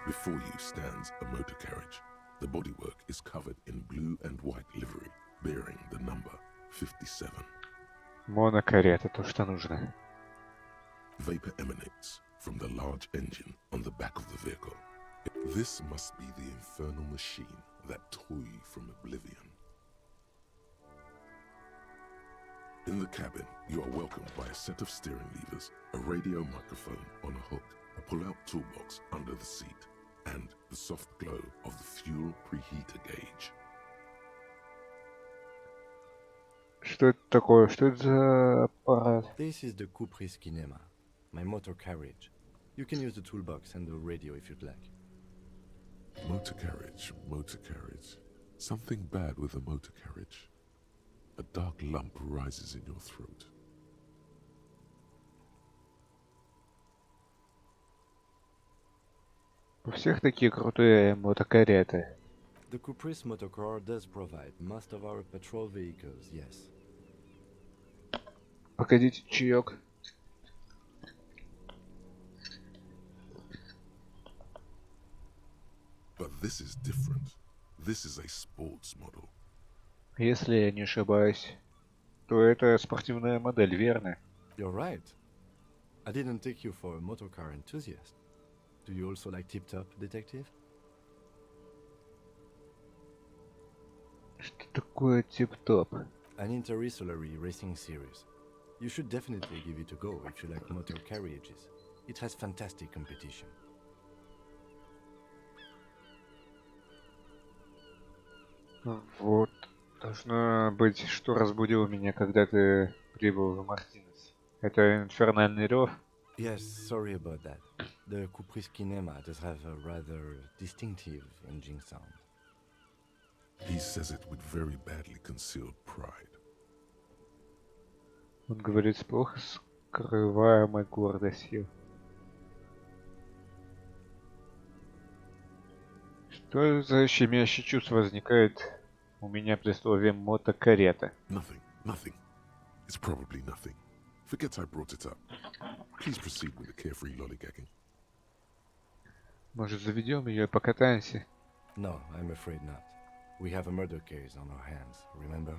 Before you stands a motor carriage. The bodywork is covered in blue and white livery, bearing the number 57. Монокарета, то, что нужно. Vapor emanates from the large engine on the back of the vehicle. This must be the infernal machine that tore you from oblivion. In the cabin, you are welcomed by a set of steering levers, a radio microphone on a hook, a pull-out toolbox under the seat, and the soft glow of the fuel preheater gauge. Что это такое? Что это за аппарат? This is the Kupris Kinema, my motor carriage. You can use the toolbox and the radio if you'd like. Motor carriage, motor carriage. Something bad with a motor carriage. A dark lump rises in your throat. У всех такие крутые мотокареты. The Kupris motorcar does provide most of our patrol vehicles, yes. Погодите, чаек. But this is different. This is a sports model. Если я не ошибаюсь, то это спортивная модель, верно? You're right. I didn't take you for a motorcar enthusiast. Do you also like Tip Top, Detective? Что такое тип-топ? An interstellary racing series. You should definitely give it a go if you like motor carriages. It has fantastic competition. Вот. Должно быть, что разбудило меня, когда ты прибыл в Мартинес. Это инфернальный рев? Yes, sorry about that. The Kupris Kinema does have a rather distinctive engine sound. He says it with very badly concealed pride. Он говорит с плохо скрываемой гордостью. Что за щемящее чувство возникает у меня при слове мотокарета? Nothing. It's probably nothing. Forget I brought it up. Please proceed with the carefree lollygagging. Может, заведем ее и покатаемся? No, I'm afraid not. We have a murder case on our hands, remember?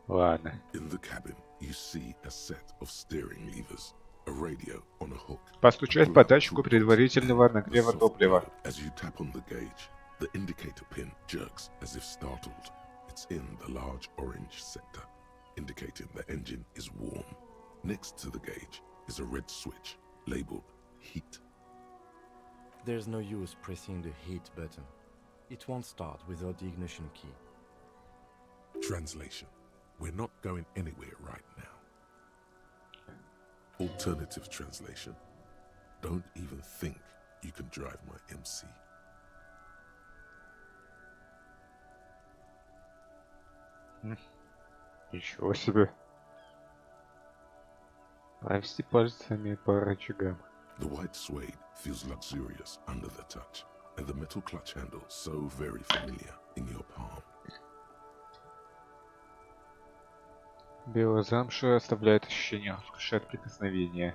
Ладно. In the cabin, you see a set of steering levers, a radio on a hook. Постучать по датчику предварительного нагрева топлива. As you tap on the gauge, the indicator pin jerks as if startled. It's in the large orange sector, indicating the engine is warm. Next to the gauge is a red switch labeled heat. There's no use pressing the heat button. It won't start without the ignition key. Translation. We're not going anywhere right now. Alternative translation. Don't even think you can drive my MC. Ничего себе. Провести пальцами по рычагам. The white suede feels luxurious under the touch, and the metal clutch handle so very familiar in your palm. Белая замша оставляет ощущение роскоши от прикосновения,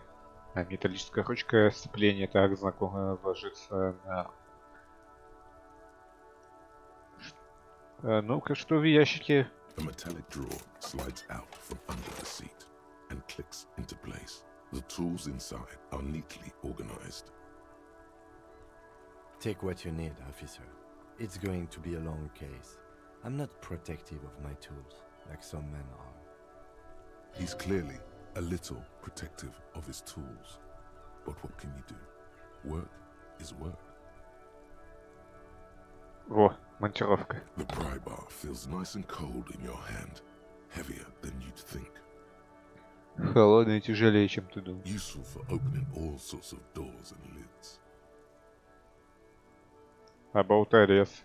а металлическая ручка сцепления так знакомо ложится на... Ну-ка, что в ящике? A metallic drawer slides out from under the seat and clicks into place. The tools inside are neatly organized. Take what you need, officer. It's going to be a long case. I'm not protective of my tools, like some men are. He's clearly a little protective of his tools. But what can you do? Work is work. Во, монтировка. The pry bar feels nice and cold in your hand, heavier than you'd think. Холодная и тяжелее, чем ты думал. Useful for opening all sorts of doors and lids. А болторез?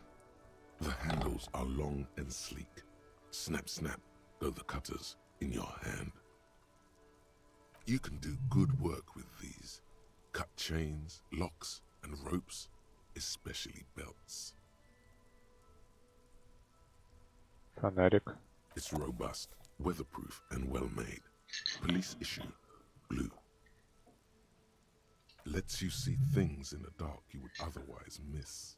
The handles are long and sleek. Snap, snap go the cutters in your hand. You can do good work with these. Cut chains, locks, and ropes, especially belts. Фонарик. It's robust, weatherproof, and well-made. Police issue, blue. Lets you see things in the dark you would otherwise miss.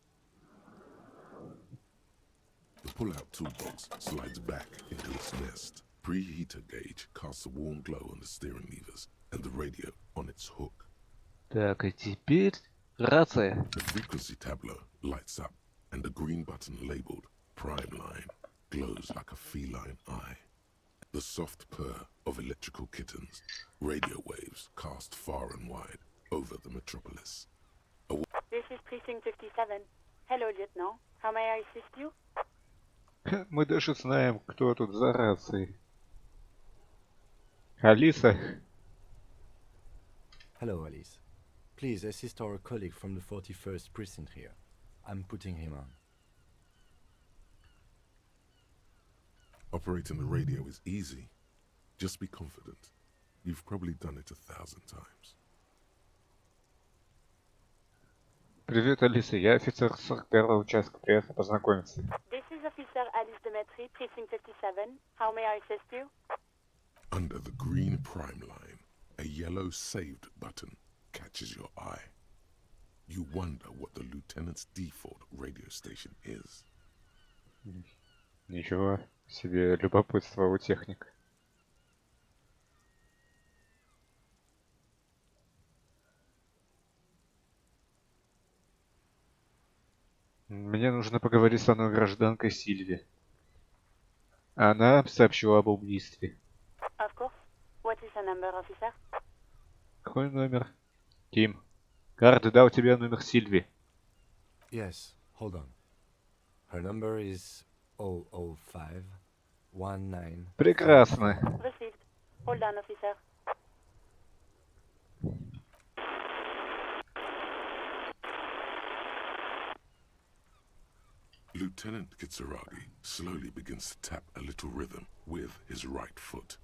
The pull-out toolbox slides back into its nest. Preheater gauge casts a warm glow on the steering levers and the radio on its hook. Так, и теперь рация. The frequency tableau lights up and the green button labeled Prime Line glows like a feline eye. The soft purr of electrical kittens, radio waves cast far and wide over the metropolis. This is Precinct 57. Hello, Lieutenant. How may I assist you? Мы даже знаем, кто тут за рацией. Алиса? Hello, Alice. Please assist our colleague from the 41st precinct here. I'm putting him on. Operating the radio is easy. Just be confident. You've probably done it 1,000 times. Привет, Алиса. Я офицер 41-го участка. Приятно познакомиться. This is Officer Alice Demetri, Precinct 57. How may I assist you? Under the green prime line, a yellow saved button catches your eye. You wonder what the lieutenant's default radio station is. Ничего себе любопытство у техника. Мне нужно поговорить с одной гражданкой Сильви. Она сообщила об убийстве. Of course. What is the number, officer? Какой номер? Тим. Карт дал тебе номер Сильви. Yes, hold on. Her number is 005 19. Прекрасно. Received. Hold on, officer. Lieutenant Kitsuragi slowly begins to tap a little rhythm with his right foot.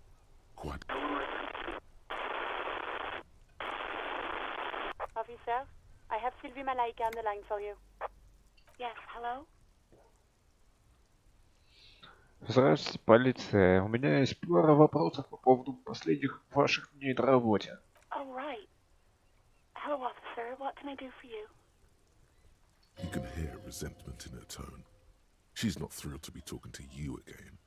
Quite. Officer, I have Sylvie Malaika on the line for you. Yes, hello? Здравствуйте, полиция. У меня есть пара вопросов по поводу последних ваших дней на работе. Oh, right. Hello, officer. What can I do for you? You can hear resentment in her tone. She's not thrilled to be talking to you again.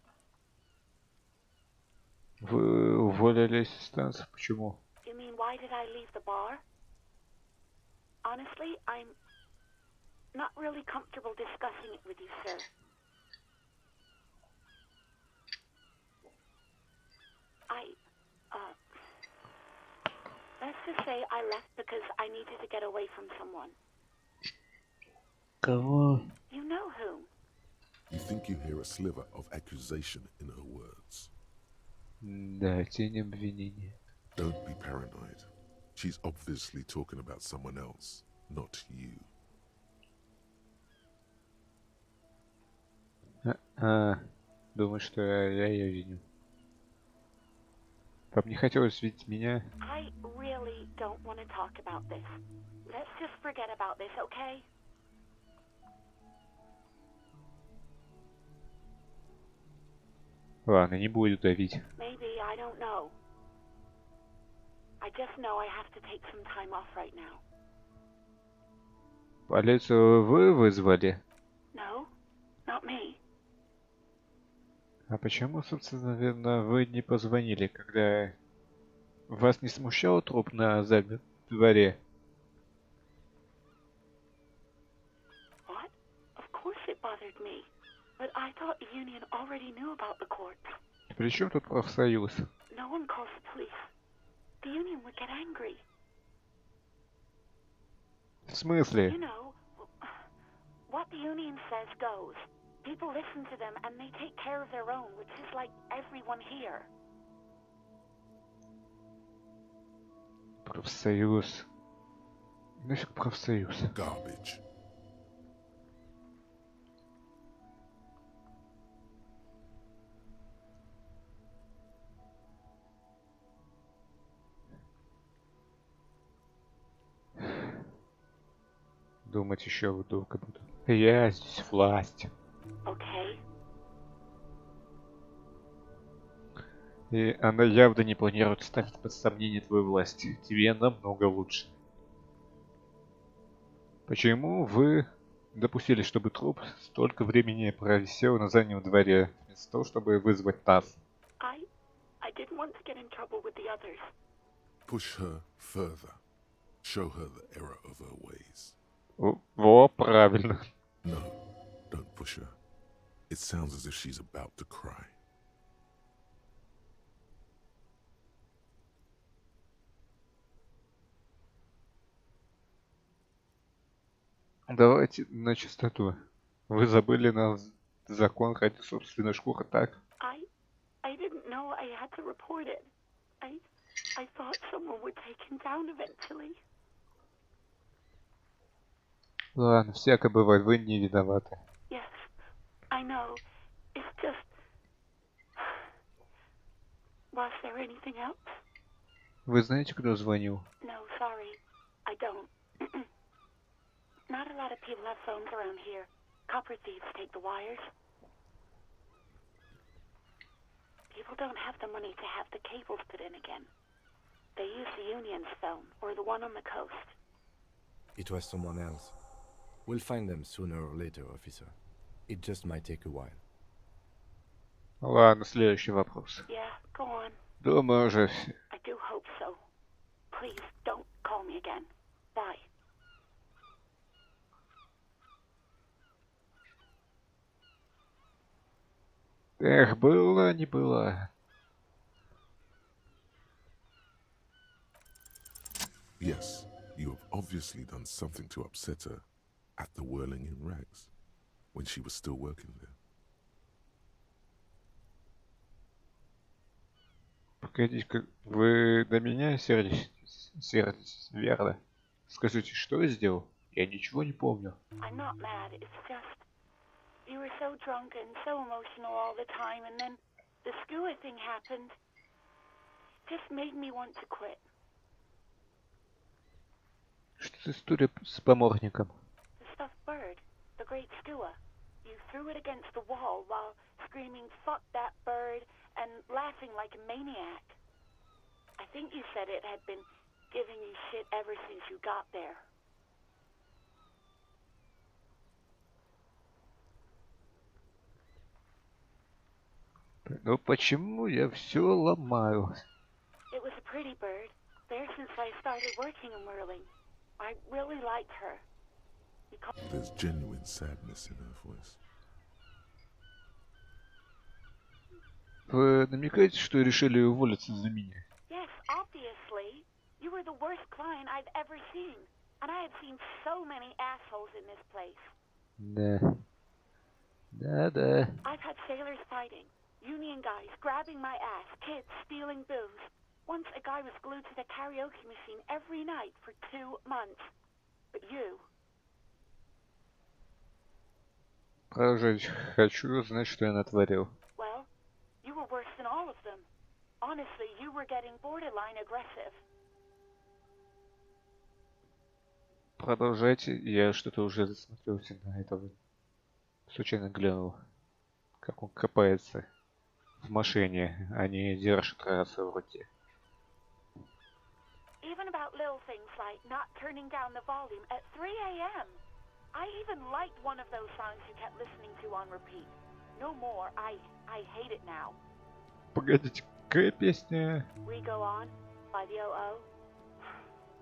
Вы уволили ассистента? Почему? You mean, why did I leave the bar? Honestly, I'm not really comfortable discussing it with you, sir. Let's just say I left because I needed to get away from someone. Кого? You know whom. You think you hear a sliver of accusation in her words. Да, тень обвинения. Don't be paranoid. She's obviously talking about someone else, not you. Думаю, что я ее виню. Вам не хотелось видеть меня? I really don't want to talk about this. Let's just forget about this, okay? Ладно, не буду давить. Maybe, I don't know. I just know I have to take some time off right now. Полицию вы вызвали? No, not me. А почему, собственно, наверное, вы не позвонили, когда вас не смущал труп на заднем дворе? What? Of course it bothered me. But I thought the union already knew about the corpse. При чем тут профсоюз? No one calls the police. The union would get angry. В смысле? You know, what the union says goes. People listen to them and they take care of their own, which is like everyone here. Профсоюз. Нафиг профсоюз? Garbage. Думать еще долго буду. Я здесь власть. Okay. И она явно не планирует ставить под сомнение твою власть. Тебе намного лучше. Почему вы допустили, чтобы труп столько времени провисел на заднем дворе, вместо того, чтобы вызвать нас? I didn't want to get in trouble with the others. Push her further. Show her the error of her ways. Во, правильно. No, don't push her. It sounds as if she's about to cry. Давайте на чистоту. Вы забыли на закон ради собственной шкуры, так? I didn't know I had to report it. I thought someone would take him down eventually. Ладно, всякое бывает, вы не виноваты. Yes, I know. It's just... Was there anything else? Вы знаете, кто звонил? No, sorry. I don't. Not a lot of people have phones around here. Copper thieves take the wires. People don't have the money to have the cables put in again. They use the union's phone, or the one on the coast. It was someone else. We'll find them sooner or later, officer. It just might take a while. Ладно, следующий вопрос. Yeah, go on. Думаю, уже... I do hope so. Please, don't call me again. Bye. Эх, было, не было. Yes, you have obviously done something to upset her at the Whirling in Rags when she was still working there. Погодите-ка, вы на меня сердитесь, верно? Скажите, что я сделал? Я ничего не помню. I'm not mad, it's just... You were so drunk and so emotional all the time, and then the skua thing happened. Just made me want to quit. Что за история с поморником? The stuffed bird, the great skua. You threw it against the wall while screaming, "Fuck that bird," and laughing like a maniac. I think you said it had been giving you shit ever since you got there. Ну почему я все ломаю? It was a pretty bird, there since I started working in Whirling. I really liked her. There's genuine sadness in her voice. Вы намекаете, что решили уволиться за меня? Yes, obviously. You were the worst client I've ever seen. And I have seen so many assholes in this place. Да. Да. I've had sailors fighting, union guys grabbing my ass, kids stealing booze. Once a guy was glued to the karaoke machine every night for 2 months. But you... Продолжать хочу знать, что я натворил. Well, you were worse than all of them. Honestly, you were getting borderline aggressive. Продолжайте, я что-то уже засмотрелся на этого. Случайно глянул, как он копается в машине, а не держит рацию в руке. Even about little things like not turning down the volume at 3 a.m. I even liked one of those songs you kept listening to on repeat. No more. I hate it now. Погодите, какая песня? We Go On by the O.O.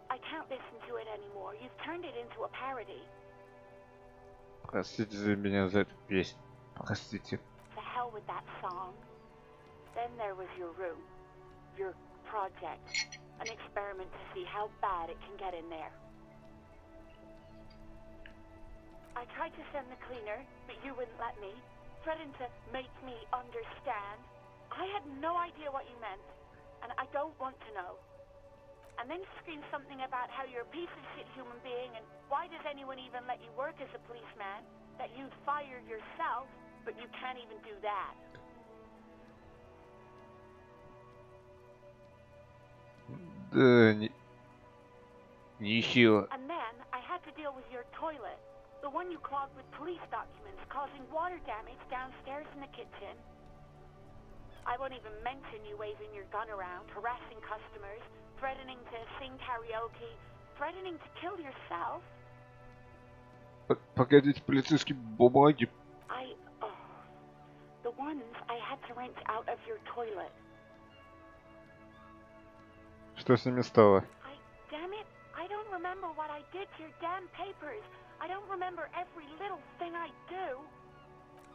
I can't listen to it anymore. You've turned it into a parody. Простите за меня за эту песню. Простите. To hell with that song. Then there was your room. Your project. An experiment to see how bad it can get in there. I tried to send the cleaner, but you wouldn't let me. Threatened to make me understand. I had no idea what you meant, and I don't want to know. And then you screamed something about how you're a piece of shit human being, and why does anyone even let you work as a policeman? That you'd fire yourself, but you can't even do that. Да, нехило. And then I had to deal with your toilet. The one you clogged with police documents, causing water damage downstairs in the kitchen. I won't even mention you waving your gun around, harassing customers, threatening to sing karaoke, threatening to kill yourself. Погодите, полицейские бумаги. The ones I had to wrench out of your toilet. Что с ними стало? Damn it, I don't remember what I did to your damn papers. I don't remember every little thing I do.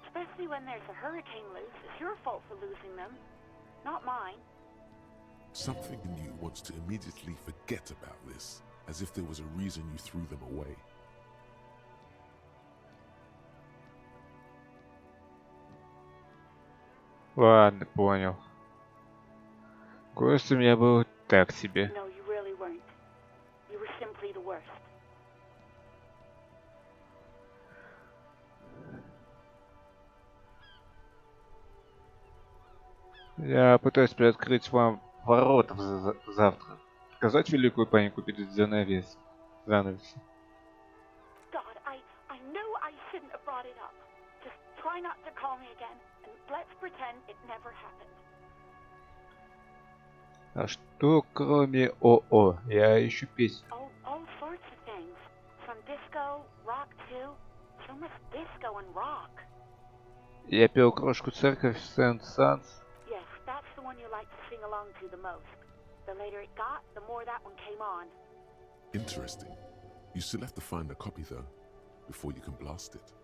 Especially when there's a hurricane loose. It's your fault for losing them, not mine. Something in you wants to immediately forget about this, as if there was a reason you threw them away. Ладно, понял. Голос у меня был так себе. No, you really weren't. You were simply the worst. Я пытаюсь приоткрыть вам ворота завтра. Показать великую панику перед занавесом. God, I knew I shouldn't have brought it up. Just try not to call me again, and let's pretend it never happened. А что кроме ОО? Я ищу песню. All sorts of things. From disco, rock too. So much disco and rock. Я пел крошку церковь Сент-Санс. Yes, that's the one you like to sing along to the most. The later it got, the more that one came on. Interesting. You still have to find a copy though, before you can blast it.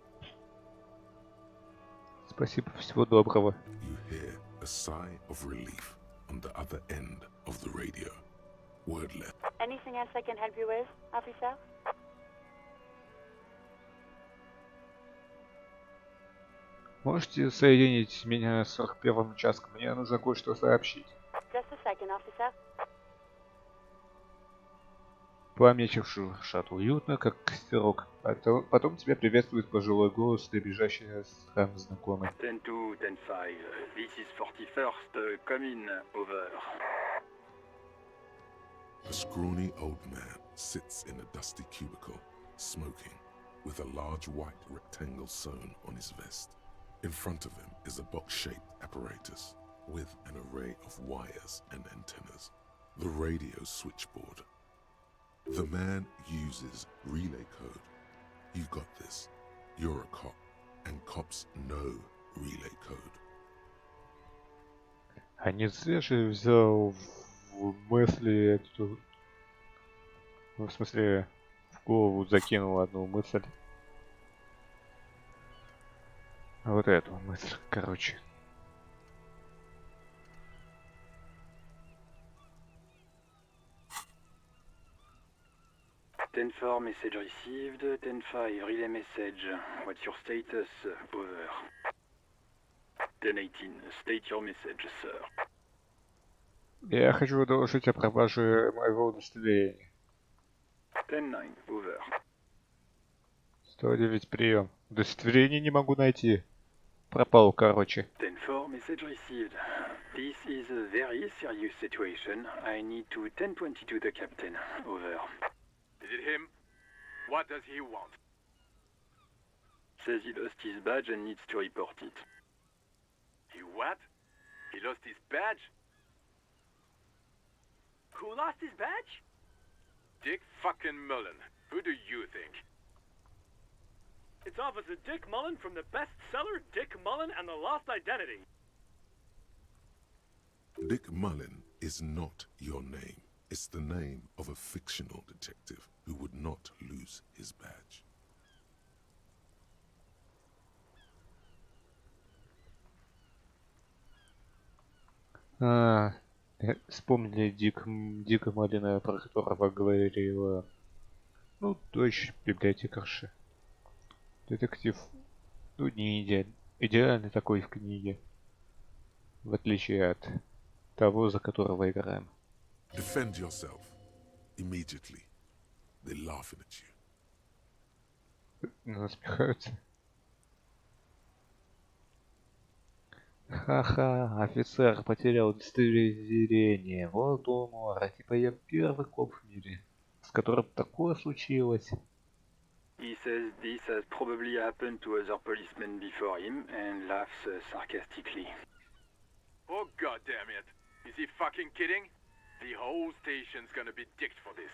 Спасибо, всего доброго. You hear a sigh of relief on the other end of the radio. Wordless. Anything else I can help you with, officer? Можете соединить меня с 41-м участком? Мне нужно кое-что сообщить. Just a second, officer. Пламя шуршат уютно, как костерок. Потом тебя приветствует пожилой голос, прибежащий странно знакомый. 10-2, 10-5. This is 41st, come in, over. A scrawny old man sits in a dusty cubicle, smoking, with a large white rectangle sewn on his vest. In front of him is a box-shaped apparatus with an array of wires and antennas. The radio switchboard. The man uses relay code. You've got this. You're a cop, and cops know relay code. А не зря же взял в мысли эту... Ну, в смысле, в голову закинул одну мысль. Вот эту мысль, короче. Ten-4, message received. 10-5, relay message. What's your status? Over. 10-18, state your message, sir. Я хочу доложить о пропаже моего удостоверения. 10-9, over. 109 прием. Удостоверение не могу найти. Пропал, короче. 10-4, message received. This is a very serious situation. I need to 10-22 the captain. Over. Is it him? What does he want? Says he lost his badge and needs to report it. He what? He lost his badge? Who lost his badge? Dick fucking Mullen. Who do you think? It's Officer Dick Mullen from the bestseller Dick Mullen and the Lost Identity. Dick Mullen is not your name. It's the name of a fictional detective who would not lose his badge. Вспомнили Дика Малина, про которого говорила... Ну, дочь библиотекарши. Детектив, ну, не идеальный такой в книге. В отличие от того, за которого играем. Defend yourself. Immediately. They're laughing at you. Насмехаются. Ха-ха, офицер потерял удостоверение. Вот умора. Типа я первый коп в мире, с которым такое случилось. He says this has probably happened to other policemen before him and laughs sarcastically. Oh god damn it. Is he fucking kidding? The whole station's gonna be dicked for this.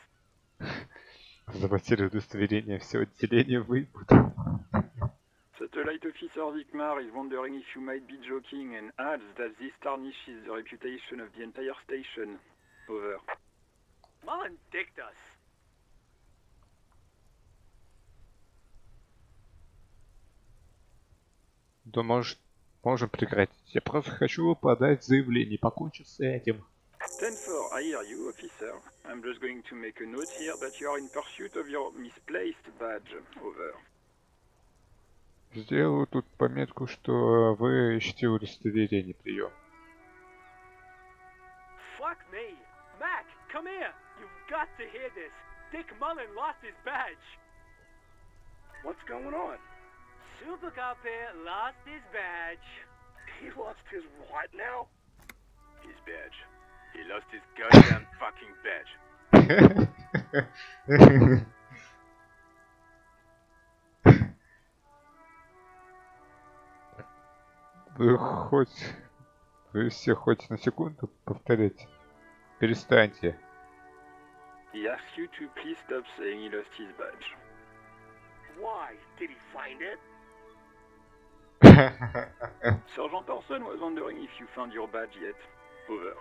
За потерю удостоверения все отделение выйдут. Satellite Officer Vikmar is wondering if you might be joking and adds that this tarnishes the reputation of the entire station. Over. Mullen dicked us. Да можем прекратить. Я просто хочу подать заявление, покончить с этим. 10-4, I hear you, officer. I'm just going to make a note here that you are in pursuit of your misplaced badge. Over. Сделаю тут пометку, что вы ищете удостоверение. Прием. Fuck me. Mac, come here. You've got to hear this. Dick Mullen lost his badge. What's going on? Super Cop here lost his badge. He lost his what now? His badge. He lost his goddamn fucking badge. Вы все хоть на секунду повторите. Перестаньте. He asks you to please stop saying he lost his badge. Why? Did he find it? Sergeant Orson was wondering if you found your badge yet. Over.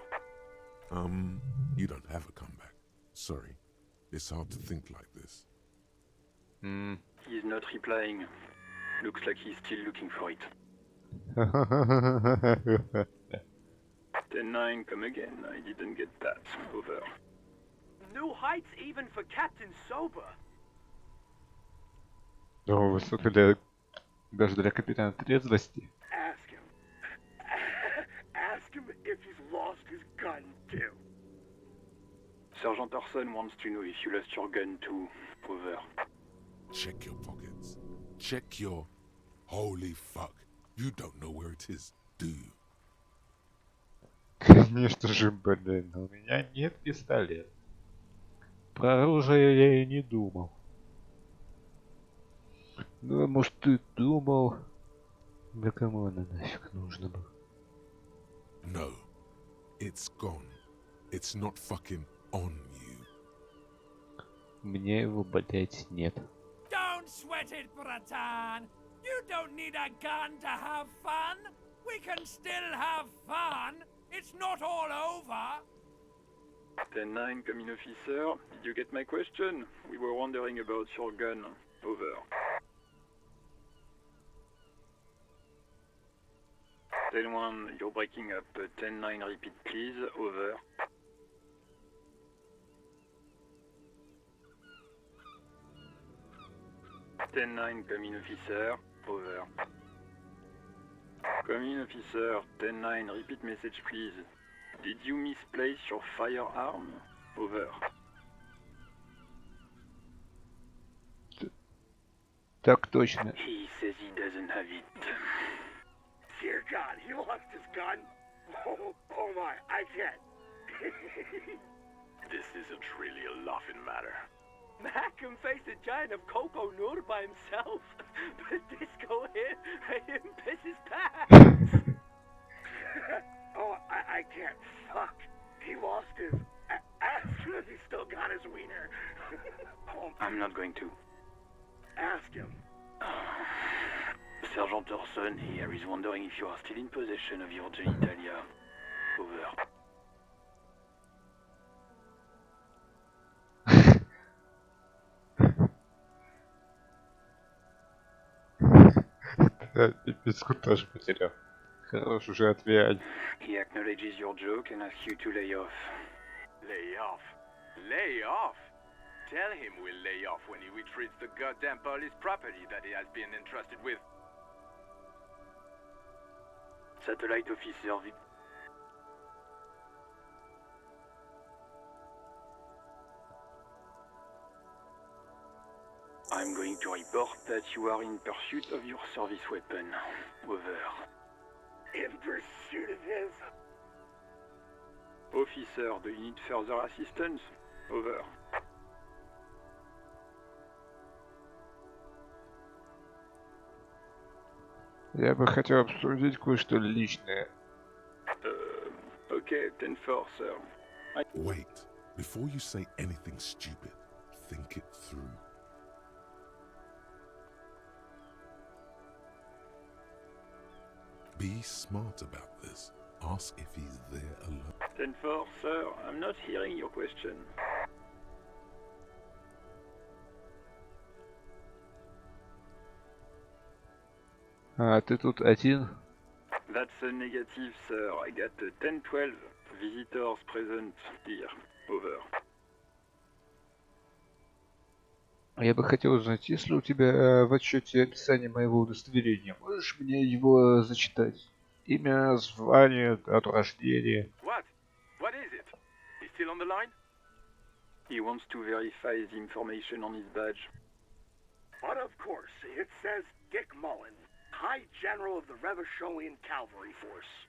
You don't have a comeback. Sorry. It's hard to think like this. He's not replying. Looks like he's still looking for it. 10-9, come again. I didn't get that. Over. New heights even for Captain Sober. Ну, высоко даже для капитана трезвости. Ask him. Ask him if he's lost his gun too. Sergeant Orson wants to know if you lost your gun too. Over. Check your pockets. Check your... Holy fuck. You don't know where it is, do you? Конечно же, блин, у меня нет пистолета. Про оружие я и не думал. Ну, а может, ты думал? Да кому оно нафиг нужно было? No. It's gone. It's not fucking on you. У меня его, блять, нет. Don't sweat it, Bratan. You don't need a gun to have fun. We can still have fun. It's not all over. 10-9, come in, officer. Did you get my question? We were wondering about your gun. Over. 10-1, you're breaking up. 10-9, repeat please. Over. Ten-9, come in, officer. Over. Come in, officer. 10-9, repeat message please. Did you misplace your firearm? Over. Так точно. He says he doesn't have it. Dear God, he lost his gun. Oh my, I can't. This isn't really a laughing matter. Mac can face a giant of Coco Nur by himself, but Disco here made him piss his pants. Oh, I can't. Fuck. He lost his. Ask him if he still got his wiener. Oh, I'm not going to. ask him. Sergeant Orson here is wondering if you are still in possession of your genitalia. Over. Пипецку тоже потерял. Хорош уже ответ. He acknowledges your joke and asks you to lay off. Lay off. Lay off? Tell him we'll lay off when he retrieves the goddamn police property that he has been entrusted with. Satellite officer I'm going to report that you are in pursuit of your service weapon. Over. In pursuit of his. Officer, do you need further assistance? Over. Я бы хотел обсудить кое-что личное. Okay, 10-4, sir. Wait. Before you say anything stupid, think it through. Be smart about this. Ask if he's there alone. 10-4, sir. I'm not hearing your question. А ты тут один? That's a negative, sir. I got 10-12 visitors present here. Over. Я бы хотел узнать, есть ли у тебя в отчете описание моего удостоверения? Можешь мне его зачитать? Имя, звание, дату рождения. What? What is it? He's still on the line? He wants to verify the information on his badge. But of course, it says Dick Mullen, High General of the Revacholian Cavalry Force.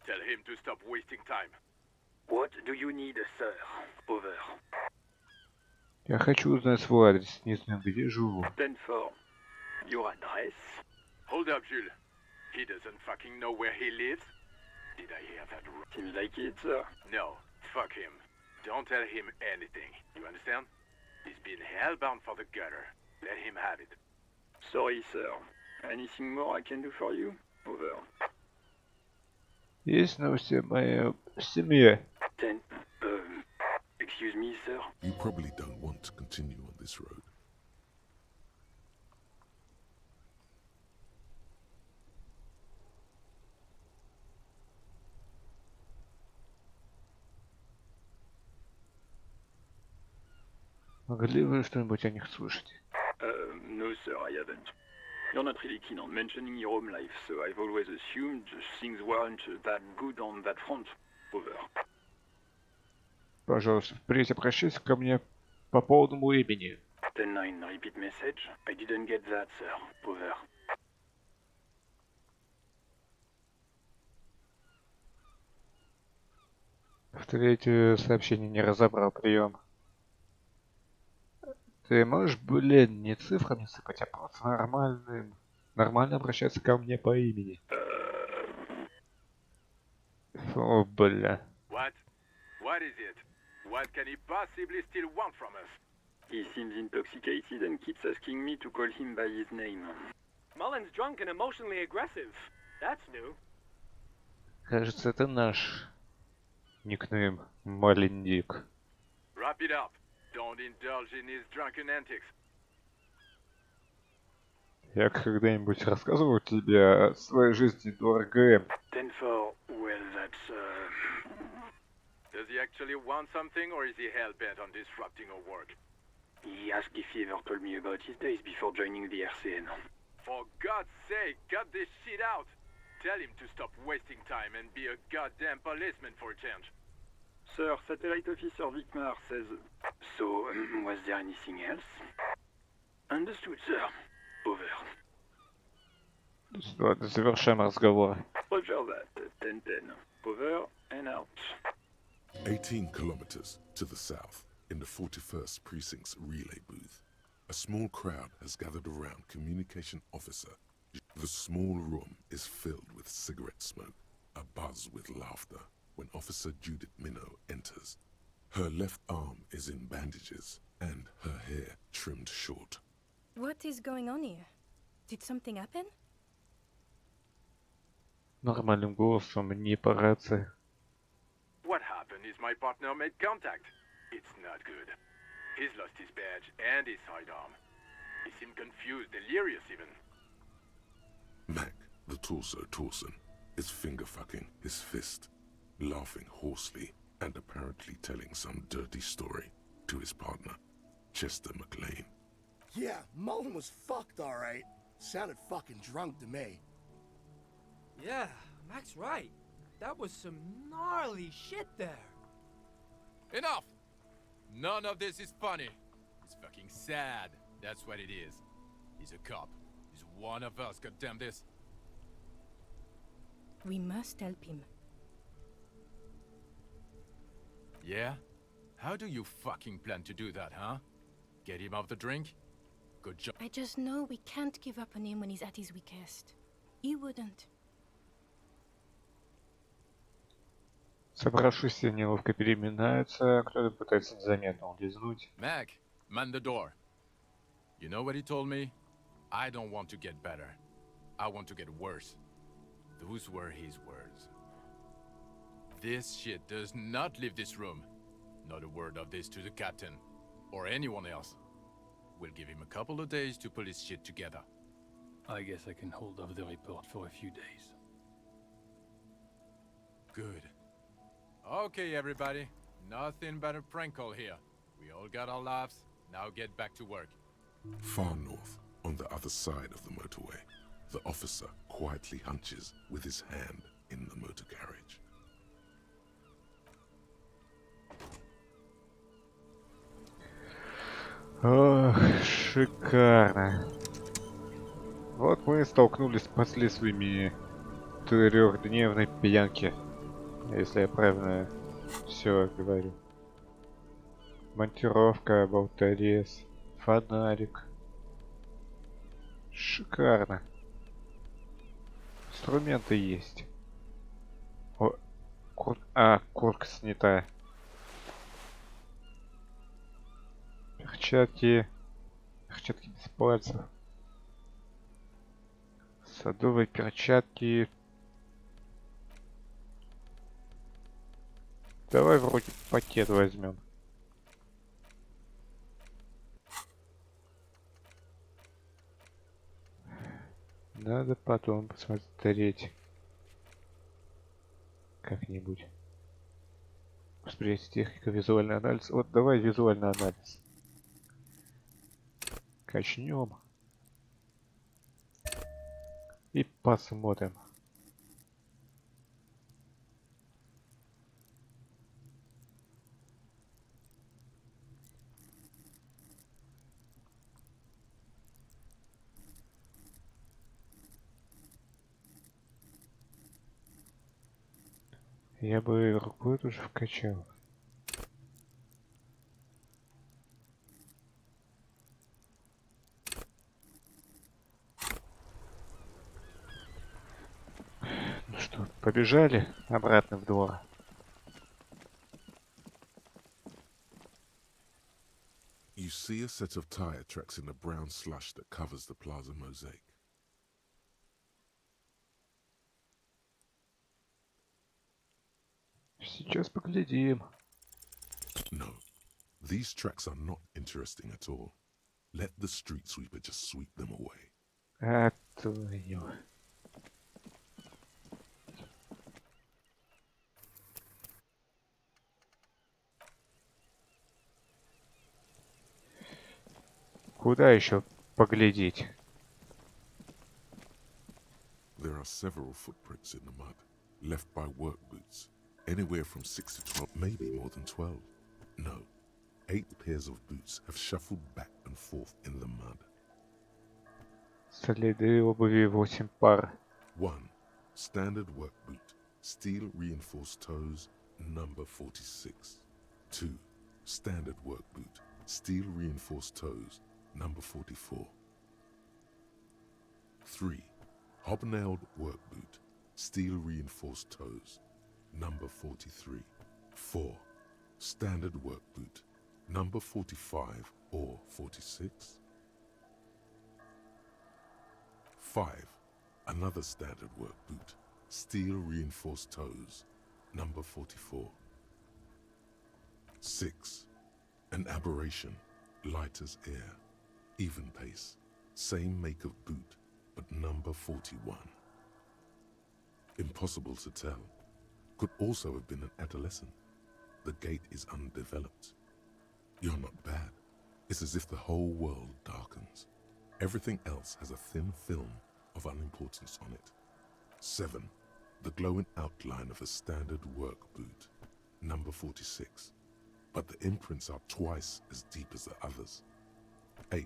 Tell him to stop wasting time. What do you need, sir? Over. Я хочу узнать свой адрес, не знаю, где живу. 10-4. Your address? Hold up, Jules. He doesn't fucking know where he lives. Did I hear that right? Seems like it, sir. No, fuck him. Don't tell him anything. You understand? He's been hellbound for the gutter. Let him have it. Sorry, sir. Anything more I can do for you? Over. Есть новости о моей семье? 10. Excuse me, sir. You probably don't want to continue on this road. Могли вы что-нибудь о них слышать? No, sir, I haven't. You're not really keen on mentioning your home life, so I've always assumed things weren't that good on that front. Over. Пожалуйста, впредь обращайся ко мне по полному имени. 10-9, repeat message. I didn't get that, sir. Over. Третье сообщение не разобрал, прием. Ты можешь, блин, не цифрами сыпать, а просто нормально обращаться ко мне по имени. О, бля. What? What is it? What can he possibly still want from us? He seems intoxicated and keeps asking me to call him by his name. Mullen's drunk and emotionally aggressive. That's new. Кажется, это наш никнейм Малиндик. Wrap it up. Don't indulge in his drunken antics. Я когда-нибудь рассказывал тебе о своей жизни до РГМ? 10-4, well, that's, Does he actually want something, or is he hell-bent on disrupting our work? He asked if he ever told me about his days before joining the RCN. For God's sake, cut this shit out! Tell him to stop wasting time and be a goddamn policeman for a change. Sir, Satellite Officer Vikmar says... So, was there anything else? Understood, sir. Over. Ладно, завершаем разговор. Roger that. 10-10. Over and out. 18 kilometers to the south, in the 41st Precinct's relay booth, a small crowd has gathered around Communication Officer. The small room is filled with cigarette smoke, abuzz with laughter, when Officer Judith Minnow enters. Her left arm is in bandages, and her hair trimmed short. What is going on here? Did something happen? Нормальным голосом, не по рации. What happened is my partner made contact. It's not good. He's lost his badge and his sidearm. He seemed confused, delirious even. Mac, the torso Torson, is finger-fucking his fist, laughing hoarsely and apparently telling some dirty story to his partner, Chester McLean. Yeah, Mullen was fucked, alright. Sounded fucking drunk to me. Yeah, Mac's right. That was some gnarly shit there. Enough! None of this is funny. It's fucking sad. That's what it is. He's a cop. He's one of us, goddamn this. We must help him. Yeah? How do you fucking plan to do that, huh? Get him off the drink? Good job. I just know we can't give up on him when he's at his weakest. He wouldn't. Собравшиеся неловко переминаются, кто-то пытается незаметно улизнуть. Mac, man the door. You know what he told me? I don't want to get better. I want to get worse. Those were his words. This shit does not leave this room. Not a word of this to the captain. Or anyone else. We'll give him a couple of days to pull his shit together. I guess I can hold off the report for a few days. Good. Okay, everybody. Nothing but a prank call here. We all got our laughs. Now get back to work. Far north, on the other side of the motorway, the officer quietly hunches with his hand in the motor carriage. Ох, шикарно. Вот мы столкнулись с последствиями трехдневной пьянки, если я правильно все говорю. Монтировка, болторез, фонарик. Шикарно. Инструменты есть. О, куртка снята. Перчатки без пальцев. Садовые перчатки. Давай вроде пакет возьмем. Надо потом посмотреть как-нибудь. Восприятие техника, визуальный анализ. Вот давай визуальный анализ. Качнем. И посмотрим. Я бы рукой тоже вкачал. Ну что, побежали обратно в двор. You see a set of tire tracks in the brown slush that covers the plaza mosaic. Сейчас поглядим. No, these tracks are not interesting at all. Let the street sweeper just sweep them away. А твою. Куда еще поглядеть? There are several footprints in the mud, left by work boots, anywhere from 6 to 12, maybe more than 12. No, 8 pairs of boots have shuffled back and forth in the mud. Следы обуви 8 пар. 1. Standard work boot, steel reinforced toes, number 46. 2. Standard work boot, steel reinforced toes, number 44. 3. Hobnailed work boot, steel reinforced toes, number 43. 4. Standard work boot, number 45 or 46. 5. Another standard work boot, steel reinforced toes, number 44. 6. An aberration, light as air, even pace, same make of boot, but number 41. Impossible to tell. Could also have been an adolescent. The gait is undeveloped. You're not bad. It's as if the whole world darkens. Everything else has a thin film of unimportance on it. 7. The glowing outline of a standard work boot, number 46. But the imprints are twice as deep as the others. 8.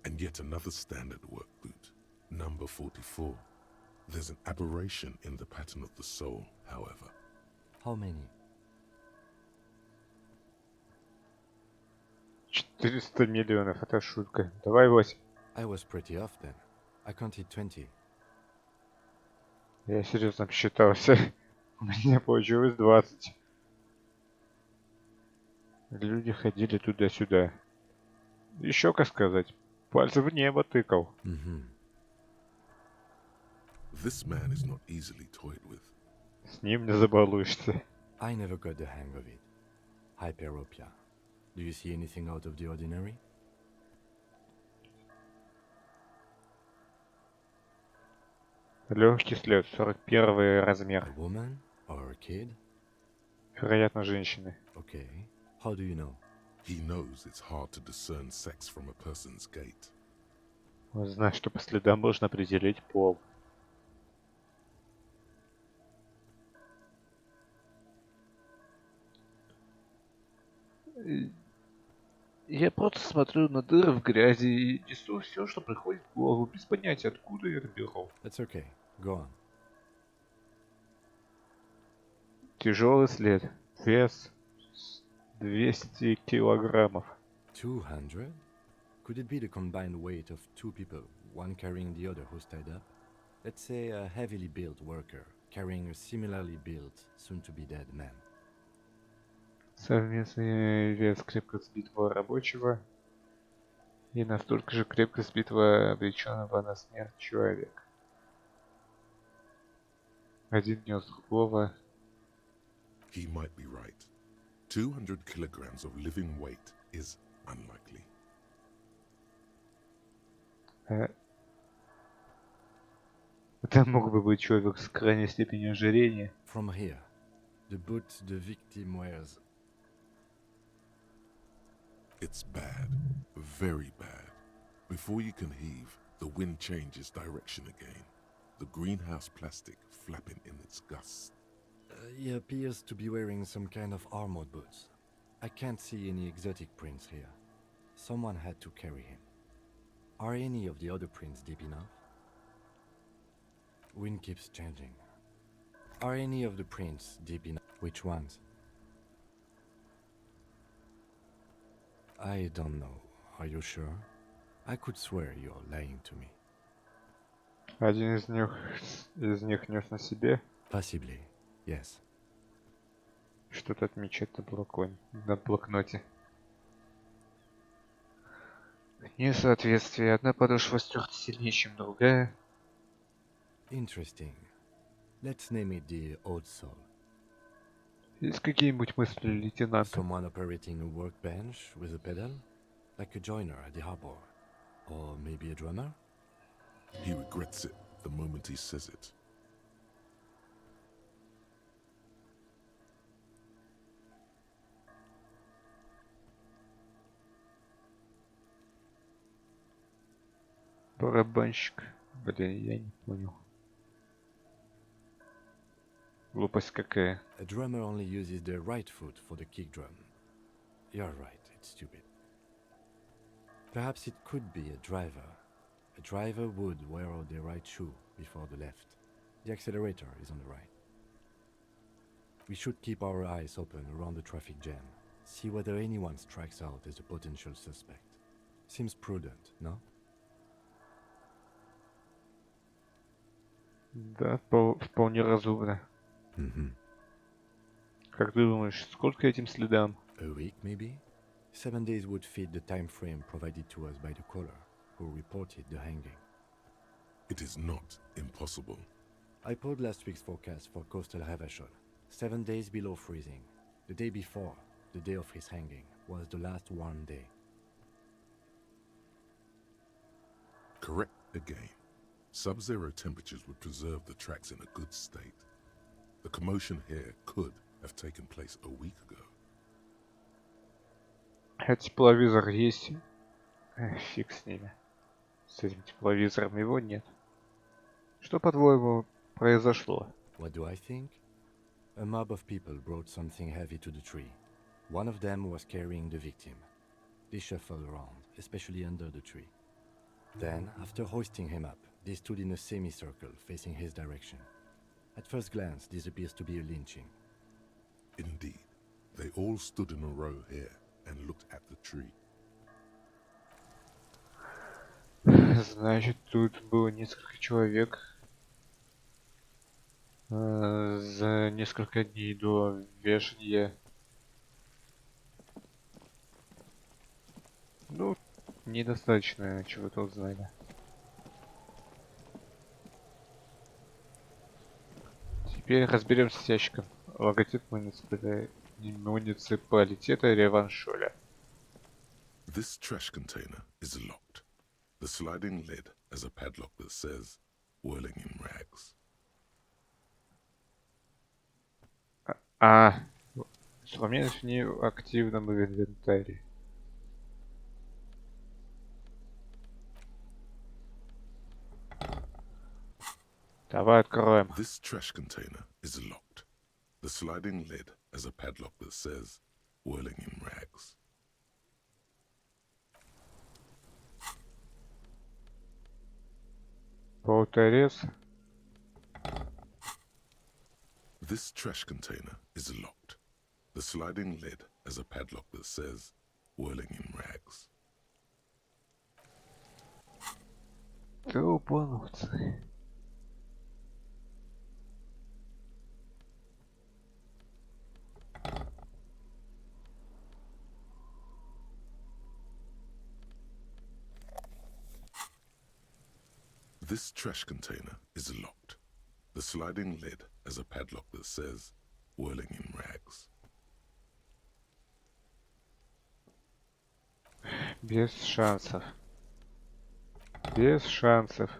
And yet another standard work boot, number 44. There's an aberration in the pattern of the sole, however. How many? 400 миллионов, это шутка. Давай 8. I was pretty off then. I counted 20. Я серьезно посчитался. У меня получилось 20. Люди ходили туда-сюда. Еще, как сказать, пальцем в небо тыкал. This man is not easily toyed with. С ним не забалуешься. I never got the hang of it. Hyperopia. Do you see anything out of the ordinary? Легкий след, 41 размер. A woman or a kid? Вероятно, женщины. Okay. How do you know? He knows it's hard to discern sex from a person's gait. Он знает, что по следам можно определить пол. Я просто смотрю на дыры в грязи и несу все, что приходит в голову, без понятия, откуда я это беру. That's okay. Go on. Тяжелый след. Вес 200 килограммов. 200? Could it be the combined weight of two people, one carrying the other who's tied up? Let's say a heavily built worker carrying a similarly built, soon-to-be-dead man. Совместный вес крепко сбитого рабочего и настолько же крепко сбитого обреченного на смерть человека. Один нес другого. He might be right. 200 kilograms of living weight is unlikely. Это мог бы быть человек с крайней степенью ожирения. From here, the boot the victim wears. It's bad. Very bad. Before you can heave, the wind changes direction again, the greenhouse plastic flapping in its gusts. He appears to be wearing some kind of armored boots. I can't see any exotic prints here. Someone had to carry him. Are any of the other prints deep enough? Wind keeps changing. Are any of the prints deep enough? Which ones? I don't know. Are you sure? I could swear you're lying to me. Один из них нес на себе. Possibly, yes. Что-то отмечать на блокноте. Несоответствие. Одна подошва стерта сильнее, чем другая. Interesting. Let's name it the Old Soul. Есть какие-нибудь мысли, лейтенант? Someone operating a workbench with a pedal? Like a joiner at the harbor? Or maybe a drummer? He regrets it the moment he says it. Барабанщик. Блин, я не понял. Глупость какая. A drummer only uses their right foot for the kick drum. You're right, it's stupid. Perhaps it could be a driver. A driver would wear out their right shoe before the left. The accelerator is on the right. We should keep our eyes open around the traffic jam. See whether anyone strikes out as a potential suspect. Seems prudent, no? Да, вполне разумно. Как ты думаешь, сколько этим следам? A week, maybe? 7 days would fit the time frame provided to us by the caller, who reported the hanging. It is not impossible. I pulled last week's forecast for coastal Havashol. 7 days below freezing. The day before, the day of his hanging, was the last warm day. Correct again. Sub-zero temperatures would preserve the tracks in a good state. The commotion here could have taken place a week ago. А тепловизор есть? Фиг с ними. С этим тепловизором его нет. Что, по-твоему, произошло? What do I think? A mob of people brought something heavy to the tree. One of them was carrying the victim. They shuffled around, especially under the tree. Then, after hoisting him up, they stood in a semicircle facing his direction. At first glance, this appears to be a lynching. Indeed. They all stood in a row here and looked at the tree. Значит, тут было несколько человек за несколько дней до вешания. Ну, недостаточно чего-то узнали. Теперь разберемся с ящиком. Логотип муниципалитета Реваншоля. This trash container is locked. The sliding lid has a padlock that says, whirling in rags. Инструмент не в активном инвентаре. Давай откроем. This trash container is locked. The sliding lid has a padlock that says, whirling in rags. Полторез. This trash container is locked. The sliding lid has a padlock that says, whirling in rags. Долбанутся. This trash container is locked. The sliding lid has a padlock that says, whirling in rags. Без шансов. Без шансов.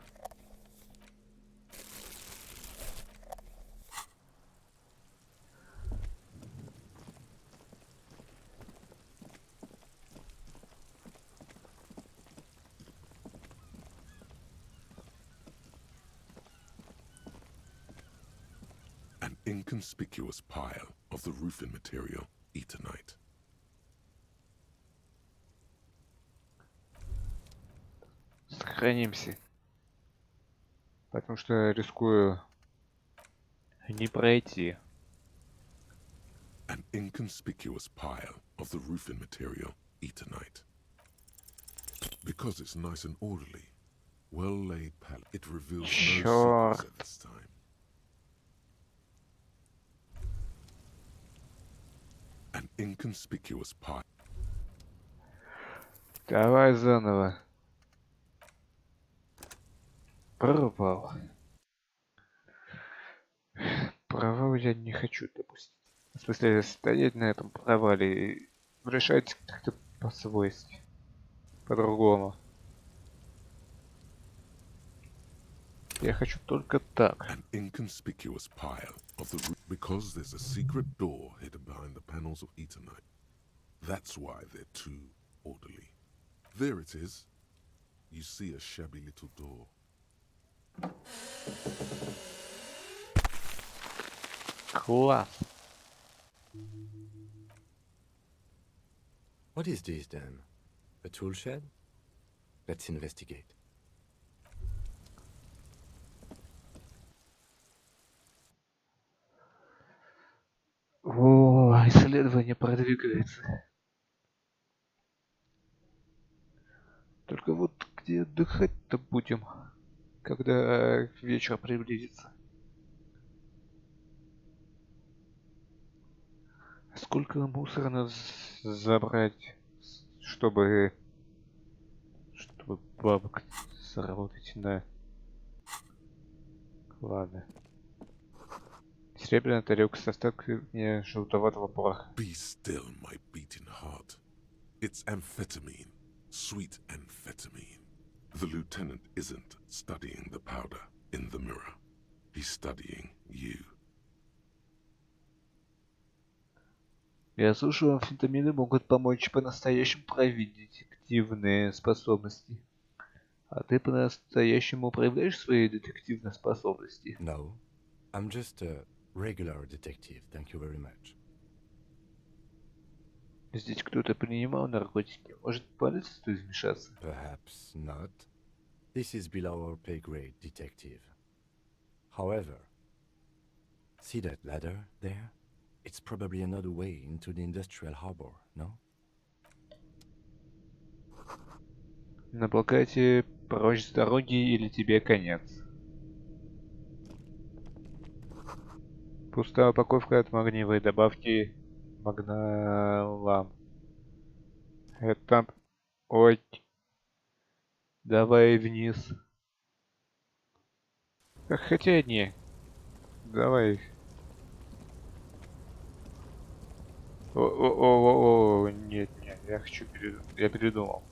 An inconspicuous pile of the roofing material, eternite. Сохранимся. Потому что рискую не пройти. An inconspicuous pile of the roofing material, eternite. Because it's nice and orderly, well-laid palette, it reveals no secrets at this time. An inconspicuous pile. Давай заново. Провал. Провал я не хочу допустить. В смысле, стоять на этом провале и решать как-то по-свойски. По-другому. Я хочу только так. An inconspicuous pile of the because there's a secret door hidden behind the panels of eternite. That's why they're too orderly. There it is. You see a shabby little door. Класс. What is this then? A tool shed? Let's investigate. О, исследование продвигается. Только вот где отдыхать-то будем, когда вечер приблизится? Сколько мусора надо забрать, чтобы бабок заработать на... Ладно. Серебряная тарелка с остатками желтоватого пороха. Be still, my beating heart. It's amphetamine. Sweet amphetamine. The lieutenant isn't studying the powder in the mirror. He's studying you. Я слышал, амфетамины могут помочь по-настоящему проявить детективные способности. А ты по-настоящему проявляешь свои детективные способности? No, I'm just a regular detective, thank you very much. Здесь кто-то принимал наркотики. Может, полиция стоит вмешаться? Perhaps not. This is below our pay grade, detective. However, see that ladder there? It's probably another way into the industrial harbor, no? На плакате «Прочь с дороги или тебе конец». Пустая упаковка от магниевой добавки Магналам. Это... Ой. Давай вниз. Хотя не. Давай. О, нет, я хочу я передумал.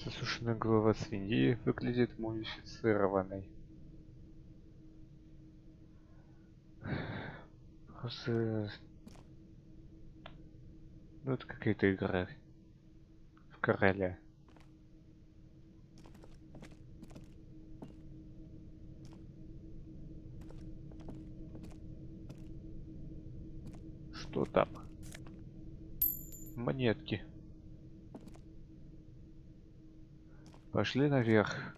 Засушенная голова свиньи выглядит мумифицированной. Просто... Ну, это какая-то игра в короля. Что там? Монетки. Пошли наверх.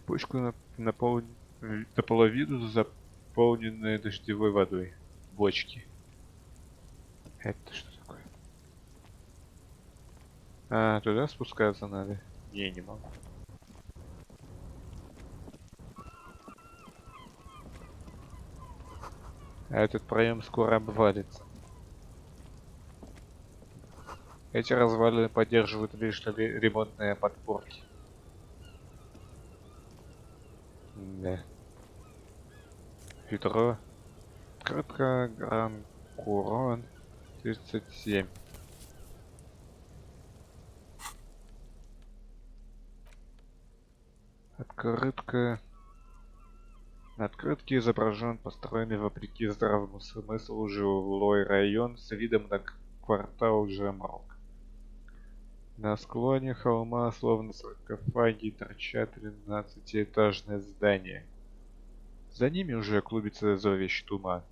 Бочку наполовину заполненные дождевой водой. Бочки. Это что такое? А, туда спускаться надо? Не могу. А этот проем скоро обвалится. Эти развалины поддерживают лишь ремонтные подпорки. Да. Ведро. Открытка Гран Курон 37. Открытка. На открытке изображен построенный вопреки здравому смыслу жилой район с видом на квартал Джемрок. На склоне холма, словно саркофаги, торчат 13-этажные здания. За ними уже клубится зловещий туман.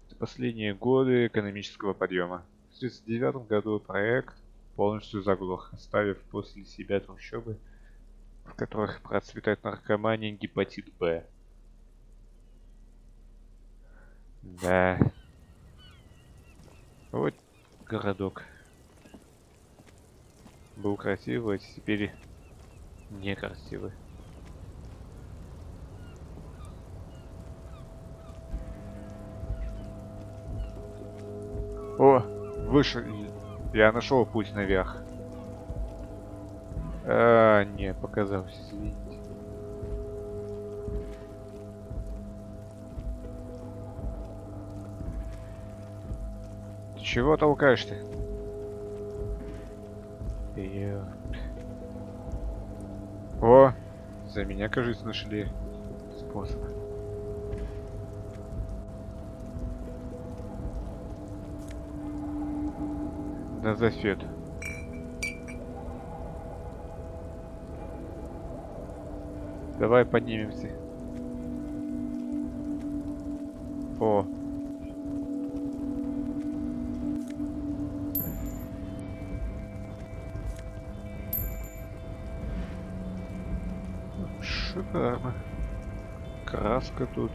Это последние годы экономического подъема. В 1939 году проект полностью заглох, оставив после себя трущобы, в которых процветает наркомания и гепатит Б. Да. Вот городок. Был красивый, а теперь некрасивый. О, выше. Я нашел путь наверх. А, не, показалось, извините. Ты чего толкаешь-то? О, за меня, кажется, нашли способ. На зафет. Давай поднимемся. О. Шикарно. Краска тут.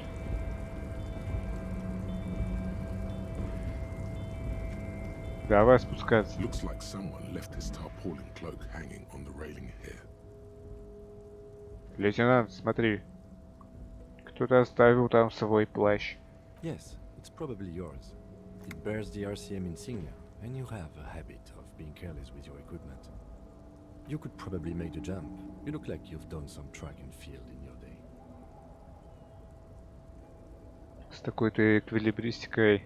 Давай спускаться. Looks like someone left his tarpaulin cloak hanging on the railing here. Лейтенант, смотри. Кто-то оставил там свой плащ. Yes, it's probably yours. It bears the RCM insignia, and you have a habit of being careless with your equipment. You could probably make the jump. You look like you've done some track and field in your day. С такой-то эквилибристикой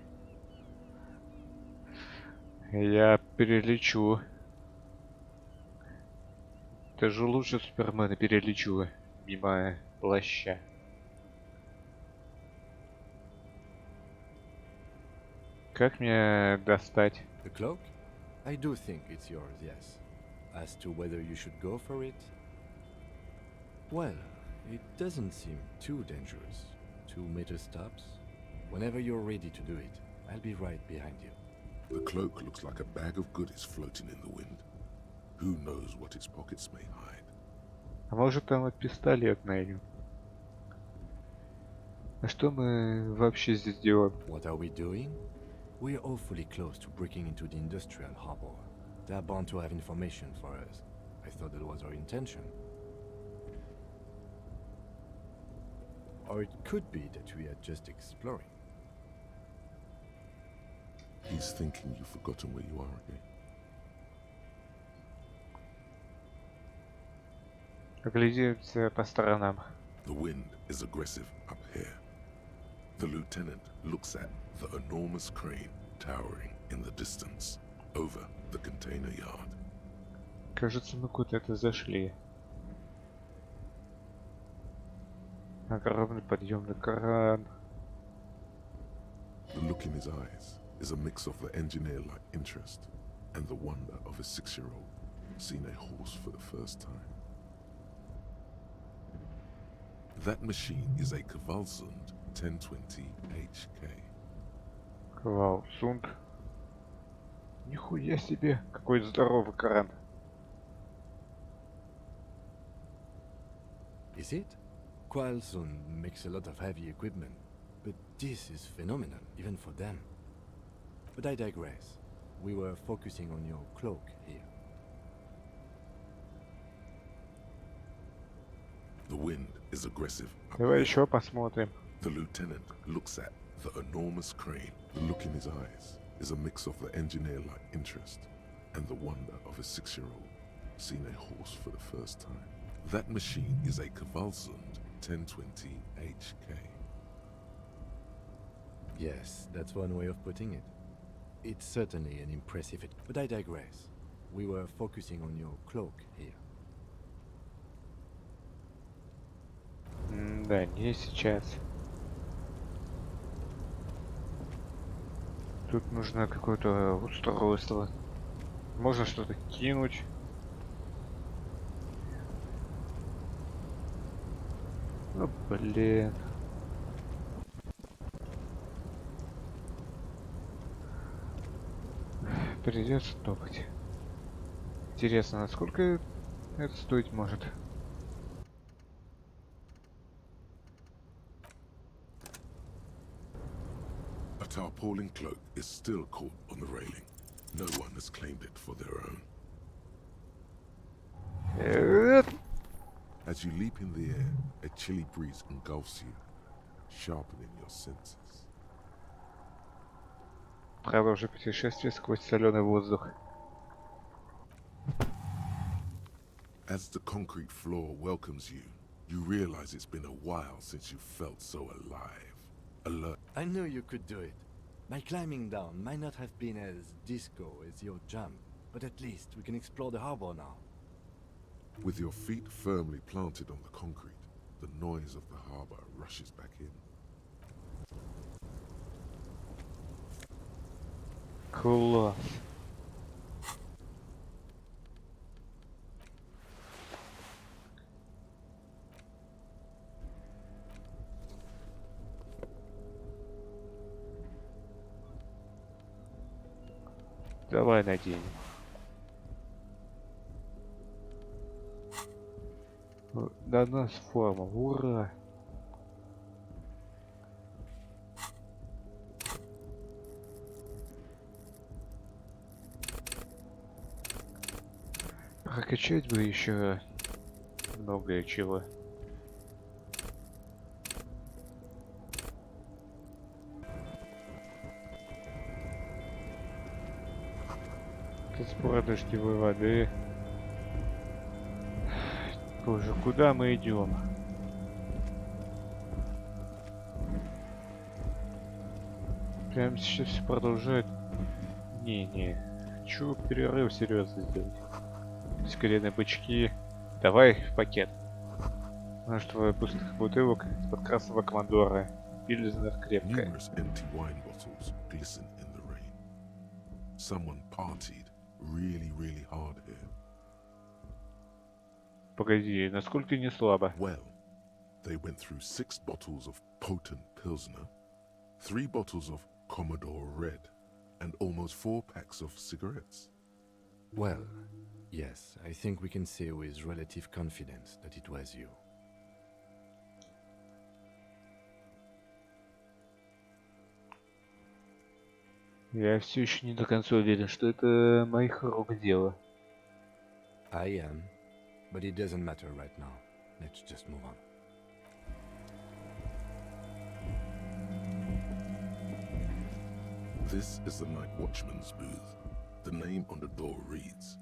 я перелечу. Даже лучше Супермена перелечу мимо плаща. Как мне достать? The cloak? I do think it's yours, yes. As to whether you should go for it? Well, it doesn't seem too dangerous. 2 meter stops. Whenever you're ready to do it, I'll be right behind you. The cloak looks like a bag of goodies floating in the wind. Who knows what its pockets may hide? А может там вот пистолет найдем? А что мы вообще здесь делаем? What are we doing? We're awfully close to breaking into the industrial harbor. They're bound to have information for us. I thought that was our intention. Or it could be that we are just exploring. He's thinking you've forgotten where you are again. Оглядеться по сторонам. The wind is aggressive up here. The lieutenant looks at the enormous crane towering in the distance over the container yard. Кажется, мы куда-то зашли. Огромный подъемный кран. The look in his eyes is a mix of the engineer-like interest and the wonder of a 6-year-old seeing a horse for the first time. That machine is a Kvalsund 1020 HK. Квалсунд. Нихуя себе, какой здоровый кран. Is it? Kvalsund makes a lot of heavy equipment, but this is phenomenal, even for them. But I digress. We were focusing on your cloak here. The wind is aggressive up Давай here. еще посмотрим. The lieutenant looks at the enormous crane. The look in his eyes is a mix of the engineer-like interest and the wonder of a 6-year-old seeing a horse for the first time. That machine is a Kvalsund 1020 HK. Yes, that's one way of putting it. It's certainly an impressive but I digress. We were focusing on your cloak here. Да, не сейчас. Тут нужно какое-то устройство. Можно что-то кинуть. Ну, блин. Придется топать. Интересно, насколько это стоить может? A tarpaulin cloak is still caught on the railing. No one has claimed it for their own. As you leap in the air, a chilly breeze engulfs you, sharpening your senses. Продолжи путешествие сквозь соленый воздух. As the concrete floor welcomes you, you realize it's been a while since you felt so alive. Alert. I knew you could do it. My climbing down might not have been as disco as your jump, but at least we can explore the harbor now. With your feet firmly planted on the concrete, the noise of the harbor rushes back in. Класс. Давай наденем. До нас форма, ура! Прокачать бы еще многое чего. Тут сбор дождевой воды. Боже, куда мы идем? Прямо сейчас все продолжает. Не. Хочу перерыв серьезно сделать. Скорее бычки. Давай в пакет. Множество пустых бутылок из-под красного командора. Пильзнер крепкая. Numerous empty wine bottles glisten in the rain. Someone partied really hard here. Погоди, насколько не слабо? Well, they went through 6 bottles of potent Pilsner, 3 bottles of Commodore Red, and almost 4 packs of cigarettes. Well, yes, I think we can say with relative confidence that it was you. Я все еще не до конца уверен, что это моих рук дело. I am, but it doesn't matter right now. Let's just move on. This is the night watchman's booth. The name on the door reads,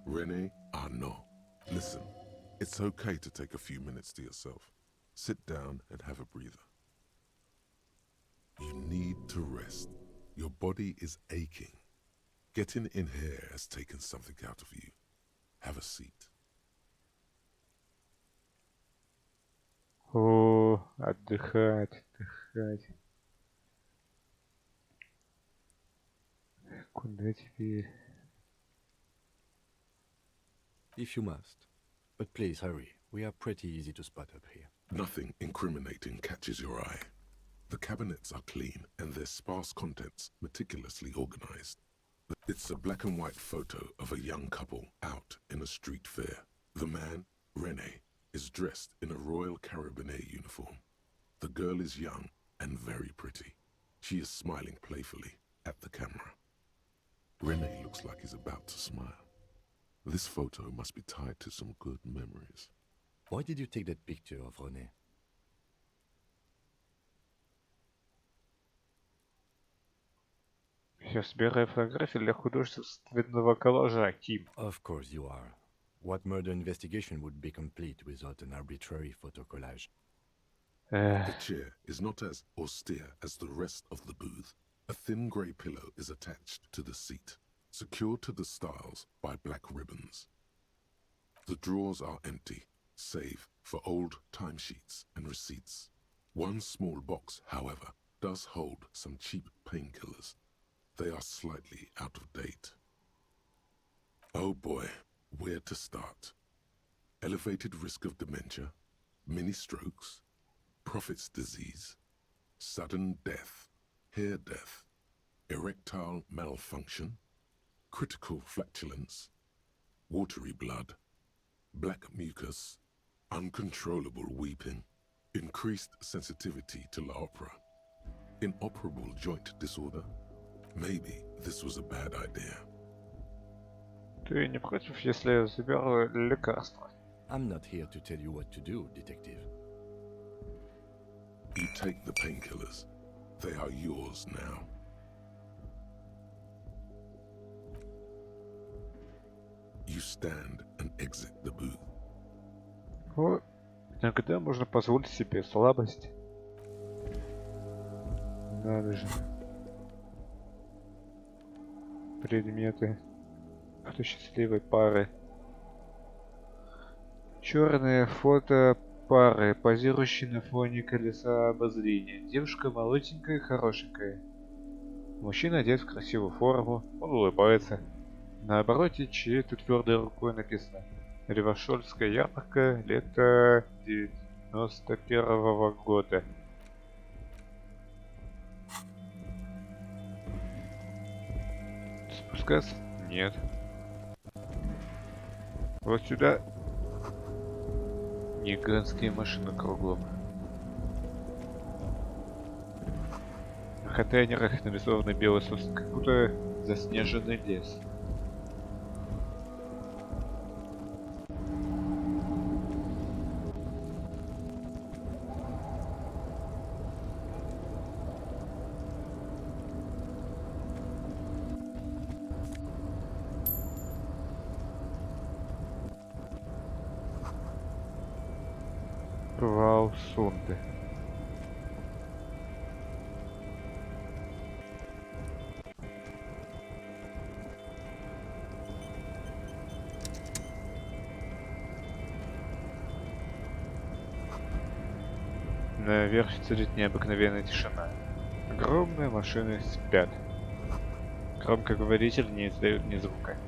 René Arnaud. Listen, it's okay to take a few minutes to yourself. Sit down and have a breather. You need to rest. Your body is aching. Getting in here has taken something out of you. Have a seat. О, отдыхать. Куда теперь? If you must. But please hurry. We are pretty easy to spot up here. Nothing incriminating catches your eye. The cabinets are clean and their sparse contents meticulously organized. It's a black and white photo of a young couple out in a street fair. The man, René, is dressed in a Royal Carabinier uniform. The girl is young and very pretty. She is smiling playfully at the camera. René looks like he's about to smile. This photo must be tied to some good memories. Why did you take that picture of René? Я собираю фотографии для художественного коллажа, Тим. Of course you are. What murder investigation would be complete without an arbitrary photo collage? The chair is not as austere as the rest of the booth. A thin grey pillow is attached to the seat, secured to the stiles by black ribbons. The drawers are empty, save for old timesheets and receipts. One small box, however, does hold some cheap painkillers. They are slightly out of date. Oh boy, where to start? Elevated risk of dementia, mini strokes, prophet's disease, sudden death, hair death, erectile malfunction, critical flatulence, watery blood, black mucus, uncontrollable weeping, increased sensitivity to la opera, inoperable joint disorder. Maybe this was a bad idea. Ты не против, если я заберу лекарства? I'm not here to tell you what to do, detective. You take the painkillers. They are yours now. You stand and exit the booth. О, иногда можно позволить себе слабость. Надо же. Предметы фото счастливой пары. Черное фото пары, позирующие на фоне колеса обозрения. Девушка молоденькая и хорошенькая. Мужчина одет в красивую форму, он улыбается. На обороте чьей-то твердой рукой написано: Ревашольская ярмарка, лето 91-го года. Спускаться? Нет. Вот сюда. Гигантские машины кругом. На контейнерах нарисованный белый сосны, как будто заснеженный лес. Ваусунды. Наверх царит необыкновенная тишина. Огромные машины спят. Громкоговоритель не издает ни звука.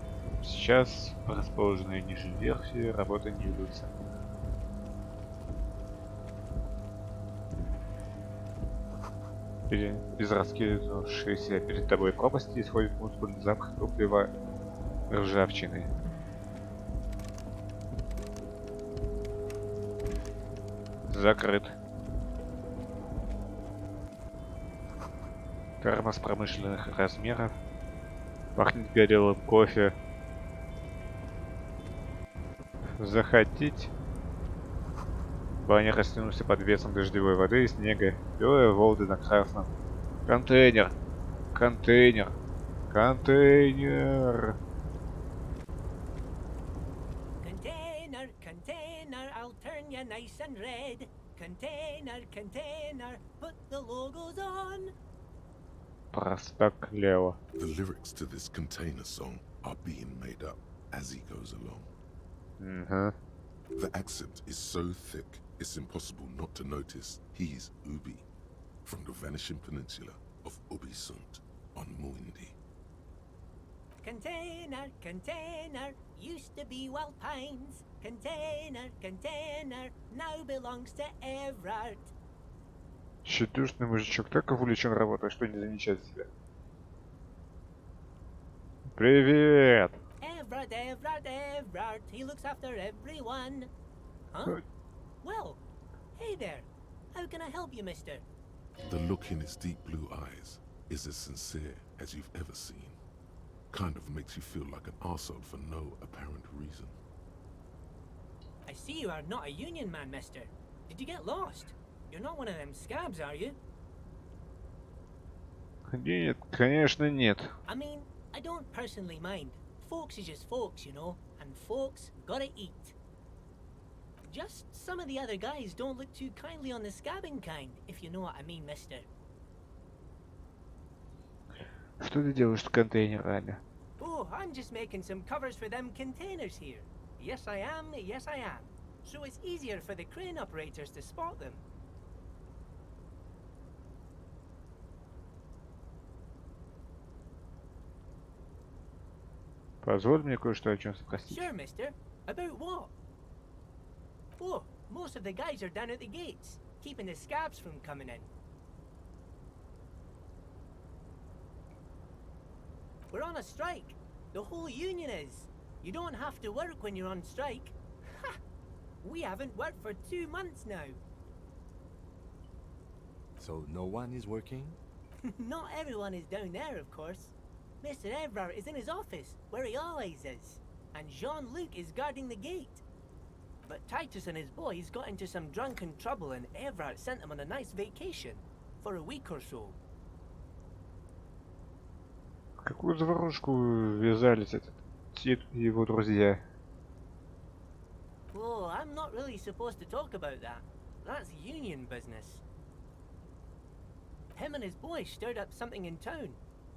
Сейчас по расположенной ниже верфи работы не ведутся. Из раскинувшейся перед тобой пропасти исходит мускульный запах топлива ржавчины. Закрыт. Термос промышленных размеров. Пахнет горелым кофе. Захотеть. Баннер растянулся под весом дождевой воды и снега. Белые волны на красном. Контейнер! Контейнер! Контейнер! Container, container, I'll turn you nice and red. Container, container, put the logos on. Простак Лео. The lyrics to this container song are being made up as he goes along. The accent is so thick, it's impossible not to notice he's Ubi, from the vanishing peninsula of Ubisunt on Muindi. Container, container, used to be Wild Pines. Container, container, now belongs to Everard. Тщедушный мужичок так увлечен работой, что не замечает себя. Привет! Everard, Everard, Everard, he looks after everyone. Huh? Well, hey there. How can I help you, mister? The look in his deep blue eyes is as sincere as you've ever seen. Kind of makes you feel like an arsehole for no apparent reason. I see you are not a union man, mister. Did you get lost? You're not one of them scabs, are you? Нет, конечно нет. I mean, I don't personally mind. Folks is just folks, you know, and folks gotta eat. Just some of the other guys don't look too kindly on the scabbing kind, if you know what I mean, mister. Что ты делаешь с контейнерами? Oh, I'm just making some covers for them containers here. Yes, I am, yes, I am. So it's easier for the crane operators to spot them. Позволь мне кое-что о чем спросить. Sure, mister. About what? Oh, most of the guys are down at the gates. keeping the scabs from coming in. We're on a strike. The whole union is. You don't have to work when you're on strike. Ha! We haven't worked for 2 months now. So no one is working? Not everyone is down there, of course. Mr. Evrard is in his office, where he always is. And Jean-Luc is guarding the gate. But Titus and his boys got into some drunken trouble and Evrard sent them on a nice vacation. For a week or so. Какую заварушку ввязались этот Тит и его друзья? Oh, I'm not really supposed to talk about that. That's union business. Him and his boys stirred up something in town.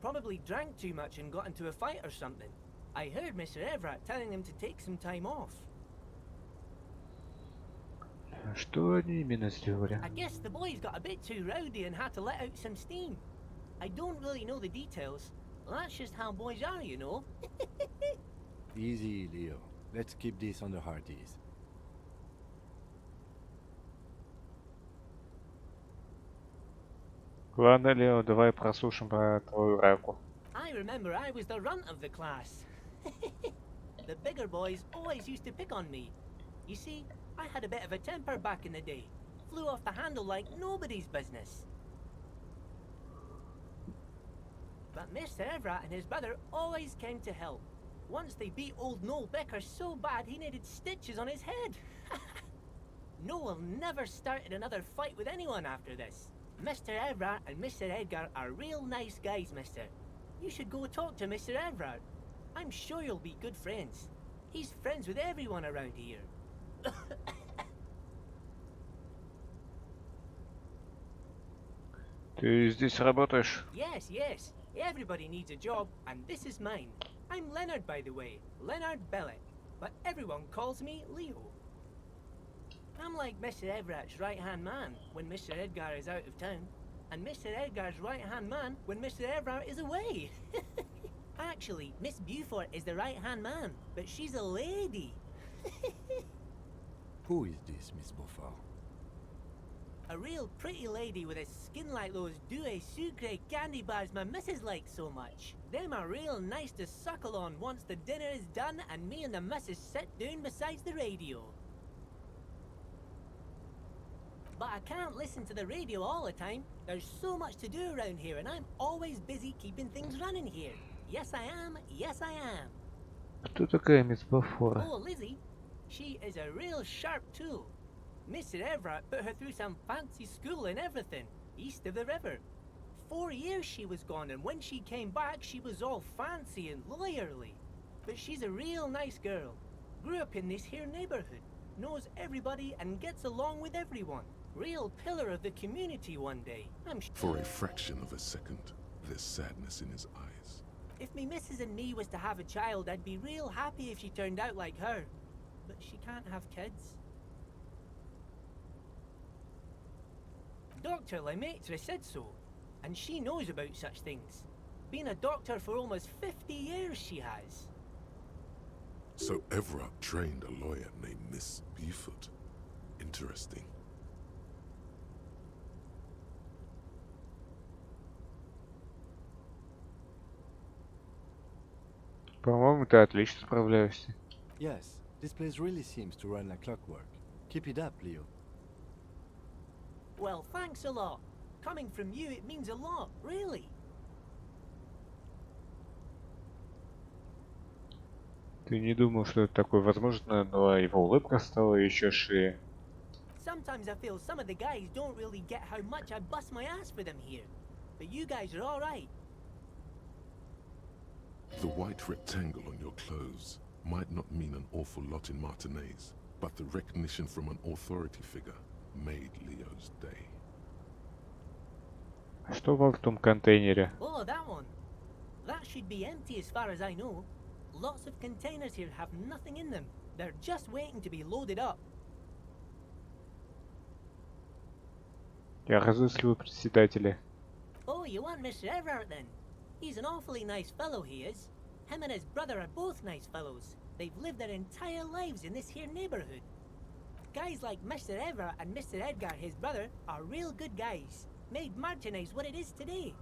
Probably drank too much and got into a fight or something. I heard Mr. Everett telling them to take some time off. Что они именно сделали? I guess the boys got a bit too rowdy and had to let out some steam. I don't really know the details. That's just how boys are, you know. Easy, Leo. Let's keep this on the hearties. Ладно, Лео, давай прослушаем про твою раку. I remember I was the runt of the class. The bigger boys always used to pick on me. You see, I had a bit of a temper back in the day. Flew off the handle like nobody's business. But Mr. Everett and his brother always came to help. Once they beat old Noel Becker so bad he needed stitches on his head. Noel never started another fight with anyone after this. Mr. Everett and Mr. Edgar are real nice guys, mister. You should go talk to Mr. Everett. I'm sure you'll be good friends. He's friends with everyone around here. Ты здесь работаешь? Yes, yes. Everybody needs a job, and this is mine. I'm Leonard, by the way. Leonard Bellick. But everyone calls me Leo. I'm like Mr. Everett's right-hand man when Mr. Edgar is out of town, and Mr. Edgar's right-hand man when Mr. Everett is away. Actually, Miss Beaufort is the right-hand man, but she's a lady. Who is this, Miss Beaufort? A real pretty lady with a skin like those Douai Sucre candy bars my missus likes so much. Them are real nice to suckle on once the dinner is done and me and the missus sit down beside the radio. But I can't listen to the radio all the time. There's so much to do around here and I'm always busy keeping things running here. Yes I am, yes I am. Кто такая мисс Бафора? Oh, Lizzie, she is a real sharp tool. Mr. Everett put her through some fancy school and everything, east of the river. 4 years she was gone, and when she came back, she was all fancy and lawyerly. But she's a real nice girl. Grew up in this here neighborhood, knows everybody and gets along with everyone. Real pillar of the community one day. For a fraction of a second, there's sadness in his eyes. If me missus and me was to have a child, I'd be real happy if she turned out like her. But she can't have kids. Dr. Lemaitre said so, and she knows about such things. Been a doctor for almost 50 years, she has. So Everett trained a lawyer named Miss Beaufort. Interesting. По-моему, ты отлично справляешься. Yes, this place really seems to run like clockwork. Keep it up, Leo. Well, thanks a lot. Coming from you, it means a lot, really. Ты не думал, что это такое возможно, но его улыбка стала еще шире. Sometimes I feel some of the guys don't really get how much I bust my ass for them here. But you guys are alright. The white rectangle on your clothes might not mean an awful lot in Martinez, but the recognition from an authority figure made Leo's day. Что в том контейнере? Oh, that one. That should be empty as far as I know. Lots of containers here have nothing in them. They're just waiting to be loaded up. Я разыскиваю председателя. Oh, you want Mr. Everett then? He's an awfully nice fellow, he is. Him and his brother are both nice fellows. They've lived their entire lives in this here neighborhood. Guys like Mr. Everett and Mr. Edgar, his brother, are real good guys. Made Martinez what it is today.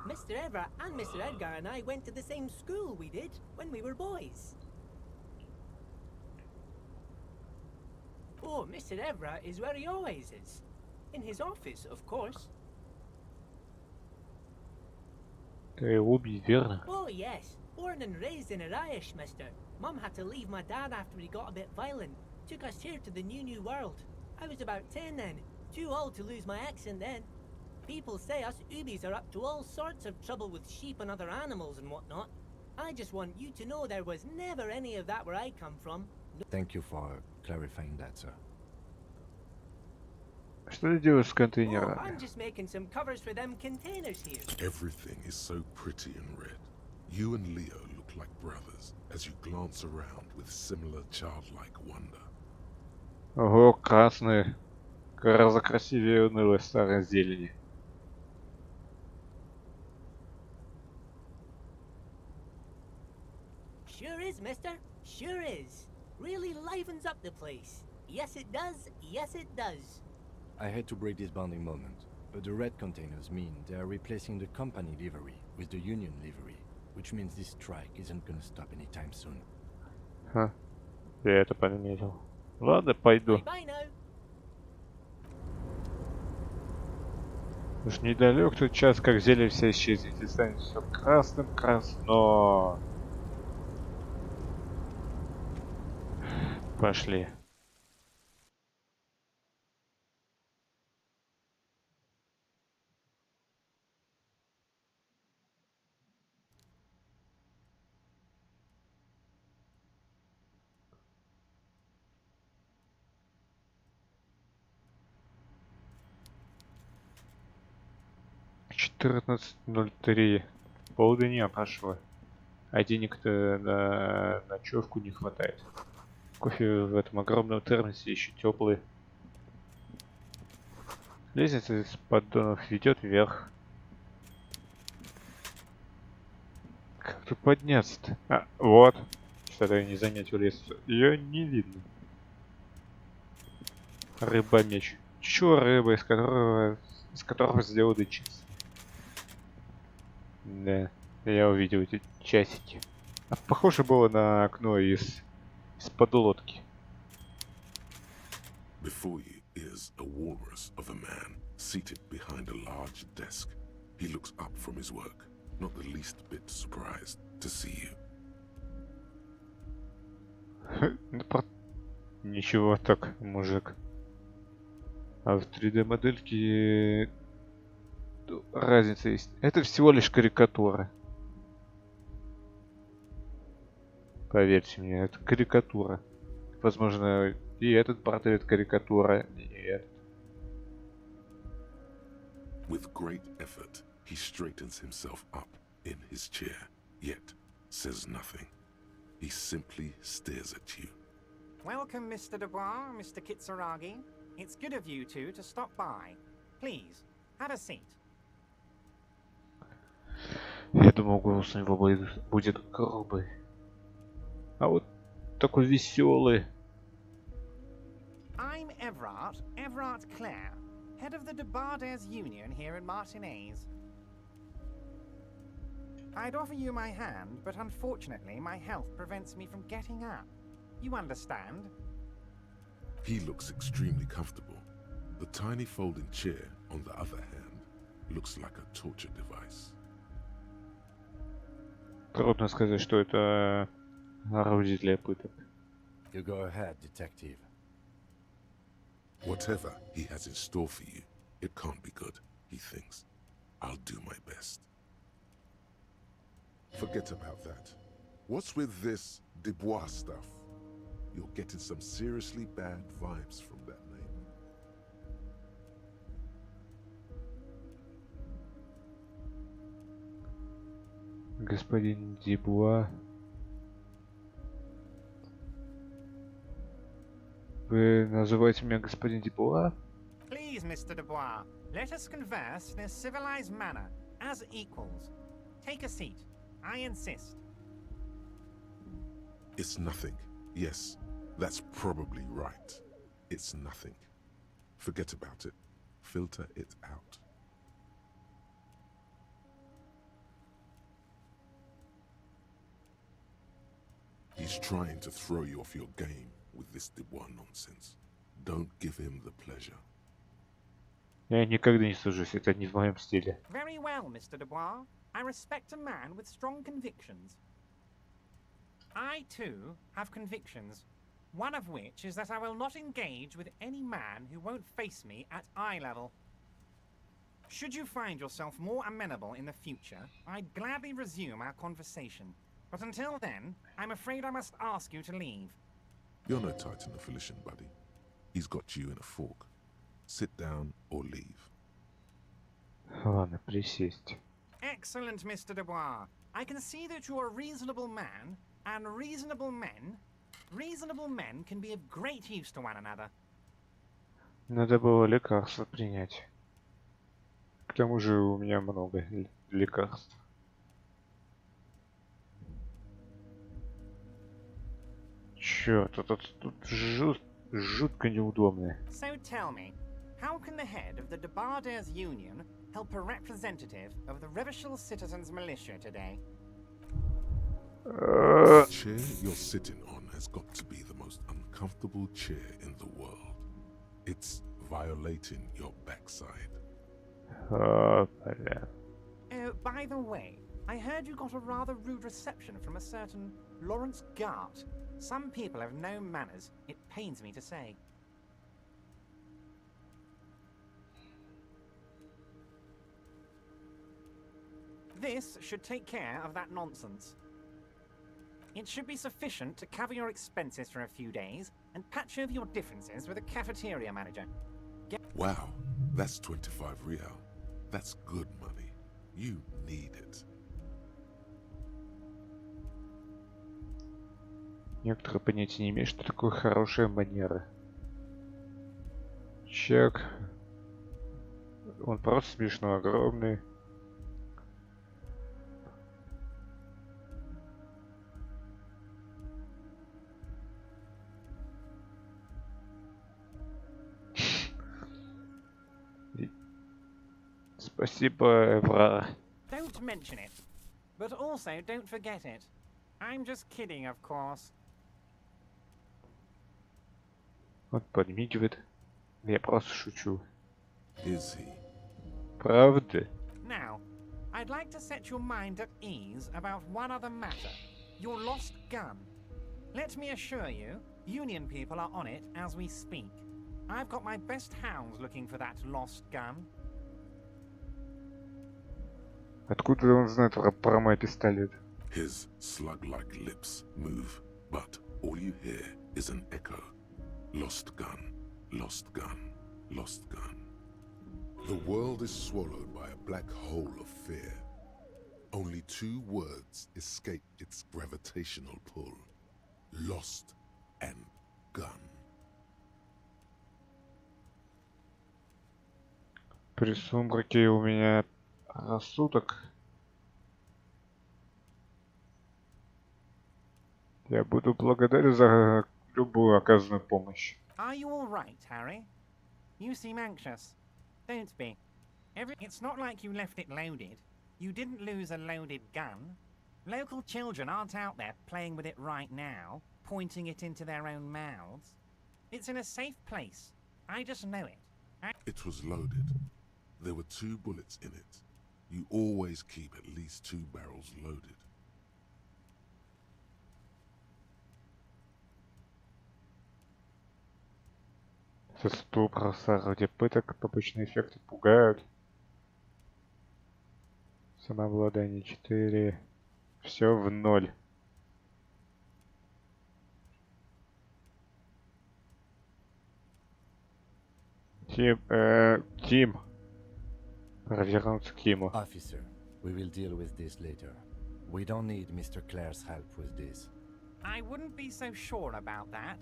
Mr. Everett and Mr. Edgar and I went to the same school we did when we were boys. Oh, Mr. Everett is where he always is. In his office, of course. Ты его убей, верно? Oh, yes. Born and raised in Irish, mister. Mum had to leave my dad after he got a bit violent. Took us here to the new world. I was about 10 then. Too old to lose my accent then. People say us Ubies are up to all sorts of trouble with sheep and other animals and whatnot. I just want you to know there was never any of that where I come from. Thank you for clarifying that, sir. Что ты делаешь с Oh, контейнерами? I'm just making some covers for them containers here. Everything is so pretty and red. You and Leo look like brothers as you glance around with similar childlike wonder. Ого, красные. Гораздо красивее унылой старой зелени. Sure is, mister. Sure is. Really livens up the place. Yes, it does. Yes, it does. I hate to break this bonding moment, but the red containers mean they are replacing the company livery with the union livery, which means this strike isn't gonna stop anytime soon. Ха, я это подметил. Ладно, пойду. Bye now. Уж недалек тот час, как зелье все исчезнет и станет все красным красно. Пошли. $14:03. Полдня прошло. А денег-то на ночевку не хватает. Кофе в этом огромном термосе еще теплый. Лестница из поддонов ведет вверх. Как тут подняться-то? А, вот. Что-то я не заметил лестницу. Ее не видно. Рыба-меч. Чё рыба, из которого сделаны чипсы? Да, я увидел эти часики. А похоже было на окно из-под лодки. Before you is a walrus of a man seated behind a large desk. He looks up from his work, not the least bit surprised to see you. Ничего так, мужик. А в 3D-модельке разница есть. Это всего лишь карикатура. Поверьте мне, это карикатура. Возможно, и этот портрет карикатура, и этот. With great effort, he straightens himself up in his chair, yet says nothing. He simply stares at you. Welcome, Mr. Dubois, Mr. Kitsuragi. It's good of you two to stop by. Please, have a seat. Я думал, голос у него будет грубый. А вот такой веселый. I'm Everard Clare, head of the Debarders Union here in Martinez. I'd offer you my hand, but unfortunately my health prevents me from getting up. You understand? He looks extremely comfortable. The tiny folding chair, on the other hand, looks like a torture device. Трудно сказать, что это орудие для пыток. You go ahead, detective. Whatever he has in store for you, it can't be good, he thinks. I'll do my best. Forget about that. What's with this Dubois stuff? You're getting some seriously bad vibes from that name. Господин Дюбуа. Вы называете меня господин Дюбуа? Please, Mr. Dubois, let us converse in a civilized manner, as equals. Take a seat. I insist. It's nothing. Yes, that's probably right. It's nothing. Forget about it. Filter it out. He's trying to throw you off your game with this Dubois nonsense. Don't give him the pleasure. Я никогда не сужусь, это не в моем стиле. Very well, Mr. Dubois. I respect a man with strong convictions. I, too, have convictions. One of which is that I will not engage with any man who won't face me at eye level. Should you find yourself more amenable in the future, I'd gladly resume our conversation. But until then, I'm afraid I must ask you to leave. You're no Titan of Felician, buddy. He's got you in a fork. Sit down or leave. Ладно, присесть. Excellent, Mr. Dubois. I can see that you're a reasonable man, and reasonable men can be of great use to one another. Надо было лекарство принять. К тому же у меня много лекарств. Чёрт, тут жутко неудобно. So tell me, how can the head of the Debarders Union help a representative of the Revachol Citizens Militia today? The chair you're sitting on has got to be the most uncomfortable chair in the world. It's violating your backside. Oh, бля. Oh, by the way, I heard you got a rather rude reception from a certain Lawrence Gart. Some people have no manners, it pains me to say. This should take care of that nonsense. It should be sufficient to cover your expenses for a few days and patch over your differences with a cafeteria manager. Wow, that's 25 real. That's good money. You need it. Некоторые понятия не имеют, что такое хорошая манера. Чек. Он просто смешно огромный. Спасибо, Эвра. Don't mention it. But also don't forget it. I'm just kidding, of course. Он подмигивает. Я просто шучу. Is he? Правда? Now, I'd like to set your mind at ease about one other matter. Your lost gun. Let me assure you, Union people are on it as we speak. I've got my best hounds looking for that lost gun. Откуда он знает про мой пистолет? His slug-like lips move, but all you hear is an echo. Lost gun, lost gun, lost gun. The world is swallowed by a black hole of fear. Only two words escape its gravitational pull. Lost and gun. При сумраке у меня рассудок. Я буду благодарен за любую оказанную помощь. Are you all right, Harry? You seem anxious. Don't be. It's not like you left it loaded. You didn't lose a loaded gun. Local children aren't out there playing with it right now, pointing it into their own mouths. It's in a safe place. I just know it. It was loaded. There were 2 bullets in it. You always keep at least 2 barrels loaded. Это ступор ради пыток, побочные эффекты пугают. Самообладание 4. Все в 0. Тим. Вернуться к Тиму. Officer, we will deal with this later. We don't need Mr. Clare's help with this. I wouldn't be so sure about that.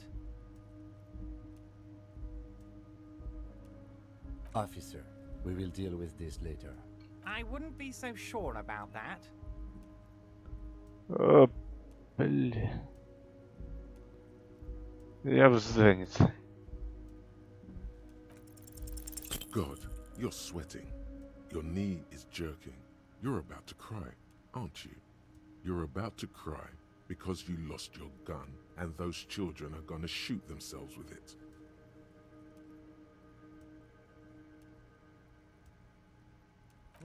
Officer, we will deal with this later. I wouldn't be so sure about that. О, бля. Я в заднице. God, you're sweating. Your knee is jerking. You're about to cry, aren't you? You're about to cry because you lost your gun and those children are gonna shoot themselves with it.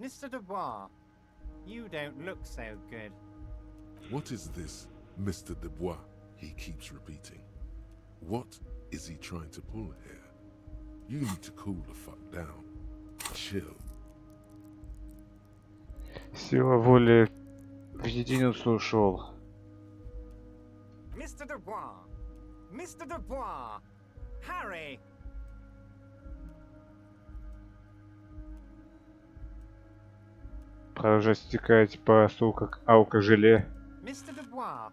Mr. Dubois, you don't look so good. What is this, Mr. Dubois, he keeps repeating? What is he trying to pull here? You need to cool the fuck down. Chill. Сила воли в единицу ушел. Mr. Dubois! Mr. Dubois! Harry! Продолжай стекать по стулу, как алкожеле. Mr. Dubois,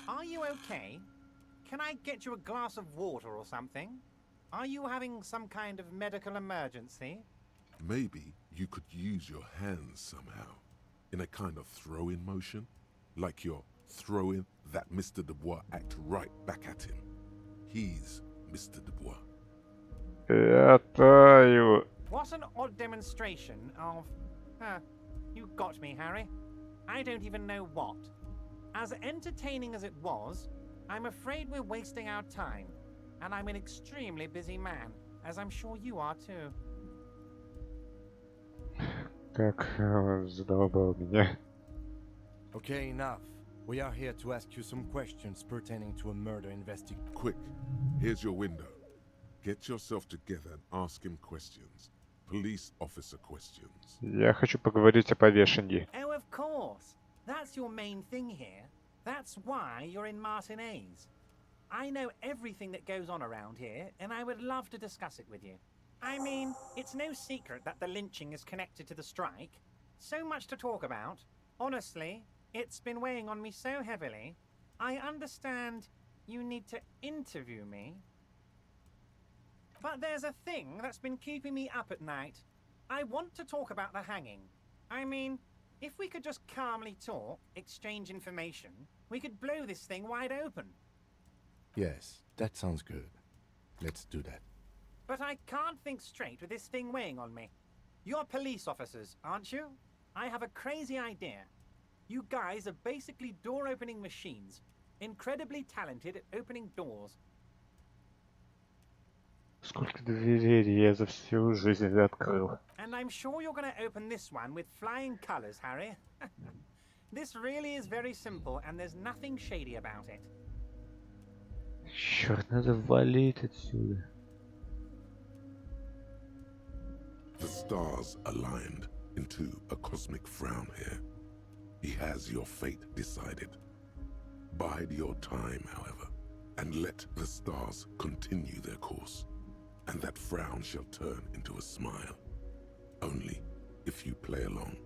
are you okay? Can I get you a glass of water or something? Are you having some kind of medical emergency? Maybe you could use your hands somehow, in a kind of throw-in motion, like you're throwing that Mr. Dubois act right back at him. He's Mr. Dubois. Я таю. What an odd demonstration of... you got me, Harry. I don't even know what. As entertaining as it was, I'm afraid we're wasting our time. And I'm an extremely busy man, as I'm sure you are too. Как задолбал меня. Okay, enough. We are here to ask you some questions pertaining to a murder investigation. Quick, here's your window. Get yourself together and ask him questions. Police officer questions. Я хочу поговорить о повешении. Oh, of course. That's your main thing here. That's why you're in Martinez. I know everything that goes on around here, and I would love to discuss it with you. I mean, it's no secret that the lynching is connected to the strike. So much to talk about. Honestly, it's been weighing on me so heavily. I understand you need to interview me. But there's a thing that's been keeping me up at night. I want to talk about the hanging. I mean, if we could just calmly talk, exchange information, we could blow this thing wide open. Yes, that sounds good. Let's do that. But I can't think straight with this thing weighing on me. You're police officers, aren't you? I have a crazy idea. You guys are basically door-opening machines, incredibly talented at opening doors. Сколько дверей я за всю жизнь открыл. And I'm sure you're going to open this one with flying colors, Harry. This really is very simple, and there's nothing shady about it. Черт, надо валить отсюда. The stars aligned into a cosmic frown here. He has your fate decided. Bide your time, however, and let the stars continue their course, and that frown shall turn into a smile. Only if you play along.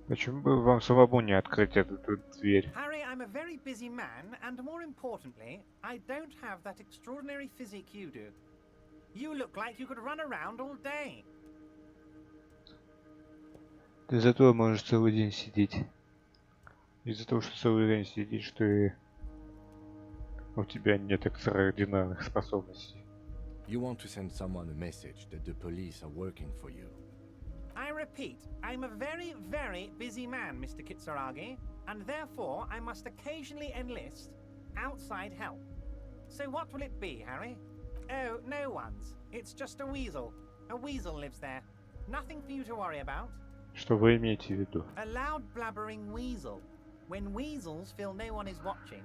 Почему бы вам самому не открыть эту дверь? Harry, I'm a very busy man, and more importantly, I don't have that extraordinary physique you do. You look like you could run around all day. Ты зато можешь целый день сидеть. Из-за того, что целый день сидишь, ты... у тебя нет экстраординарных способностей. You want to send someone a message that the police are working for you. I repeat, I'm a very, very busy man, Mr. Kitsuragi, and therefore I must occasionally enlist outside help. So what will it be, Harry? Oh, no one's. It's just a weasel. A weasel lives there. Nothing for you to worry about. Что вы имеете в виду? A loud blabbering weasel. When weasels feel no one is watching,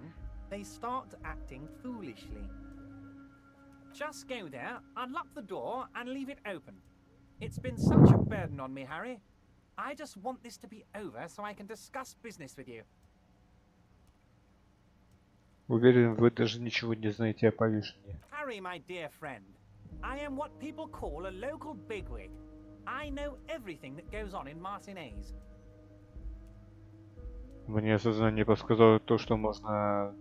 they start acting foolishly. Just go there, unlock the door, and leave it open. It's been such a burden on me, Harry. I just want this to be over so I can discuss business with you. Уверен, вы даже ничего не знаете о повешении. Harry, my dear friend, I am what people call a local bigwig. I know everything that goes on in Martinez. Мне сознание подсказало то, что можно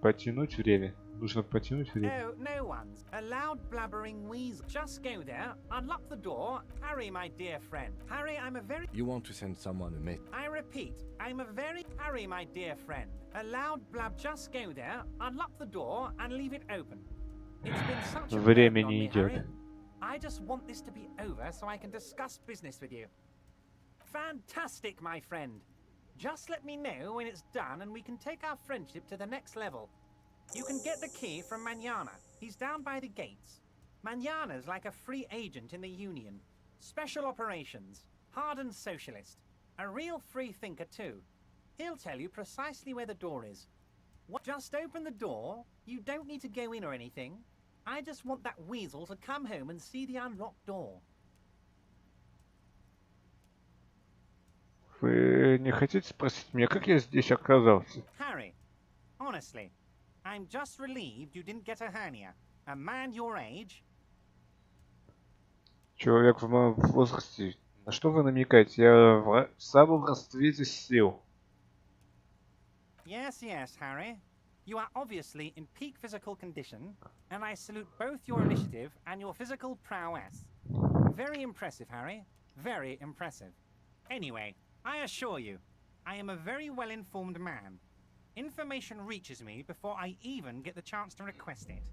потянуть время. Нужно потянуть время. Oh, no one's. A loud blabbering weasel. Just go there, unlock the door. Harry, my dear friend. Harry, I'm a very... You want to send someone a message. I repeat, I'm a very... Harry, my dear friend. A loud blab... Just go there, unlock the door, and leave it open. It's been such a burden Время on не me, идет. Harry. I just want this to be over so I can discuss business with you. Fantastic, my friend. Just let me know when it's done and we can take our friendship to the next level. You can get the key from Manana. He's down by the gates. Manana's like a free agent in the Union. Special operations. Hardened socialist. A real free thinker too. He'll tell you precisely where the door is. Just open the door. You don't need to go in or anything. I just want that weasel to come home and see the unlocked door. Вы не хотите спросить меня, как я здесь оказался? Harry, honestly, I'm just relieved you didn't get a hernia. A man your age. Человек в моем возрасте. На что вы намекаете? Я в самом расцвете сил. Yes, yes, Harry. You are obviously in peak physical condition, and I salute both your initiative and your physical prowess. Very impressive, Harry. Very impressive. Anyway, I assure you, I am a very well-informed man. Information reaches me before I even get the chance to request it.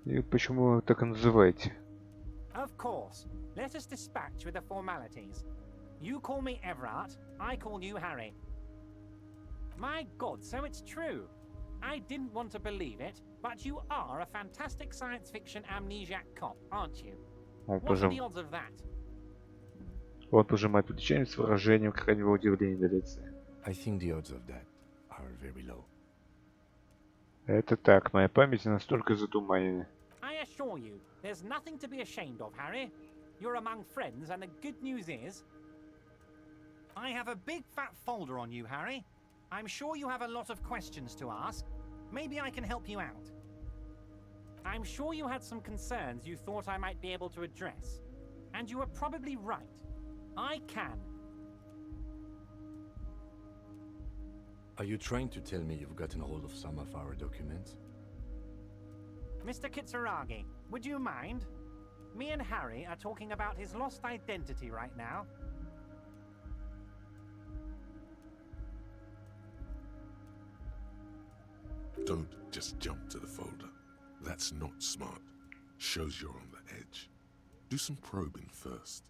И почему вы так и называете? Of course. Let us dispatch with the formalities. You call me Everard, I call you Harry. My God, so it's true. I didn't want to believe it, but you are a fantastic science fiction amnesiac cop, aren't you? What are the odds of that? Он пожимает плечами с выражением крайнего удивления на лице. I think the odds of that are very low. Это так, моя память настолько затуманена. I assure you, there's nothing to be ashamed of, Harry. You're among friends, and the good news is... I have a big fat folder on you, Harry. I'm sure you have a lot of questions to ask. Maybe I can help you out. I'm sure you had some concerns you thought I might be able to address. And you were probably right. I can. Are you trying to tell me you've gotten hold of some of our documents? Mr. Kitsuragi, would you mind? Me and Harry are talking about his lost identity right now. Don't just jump to the folder. That's not smart. Shows you're on the edge. Do some probing first.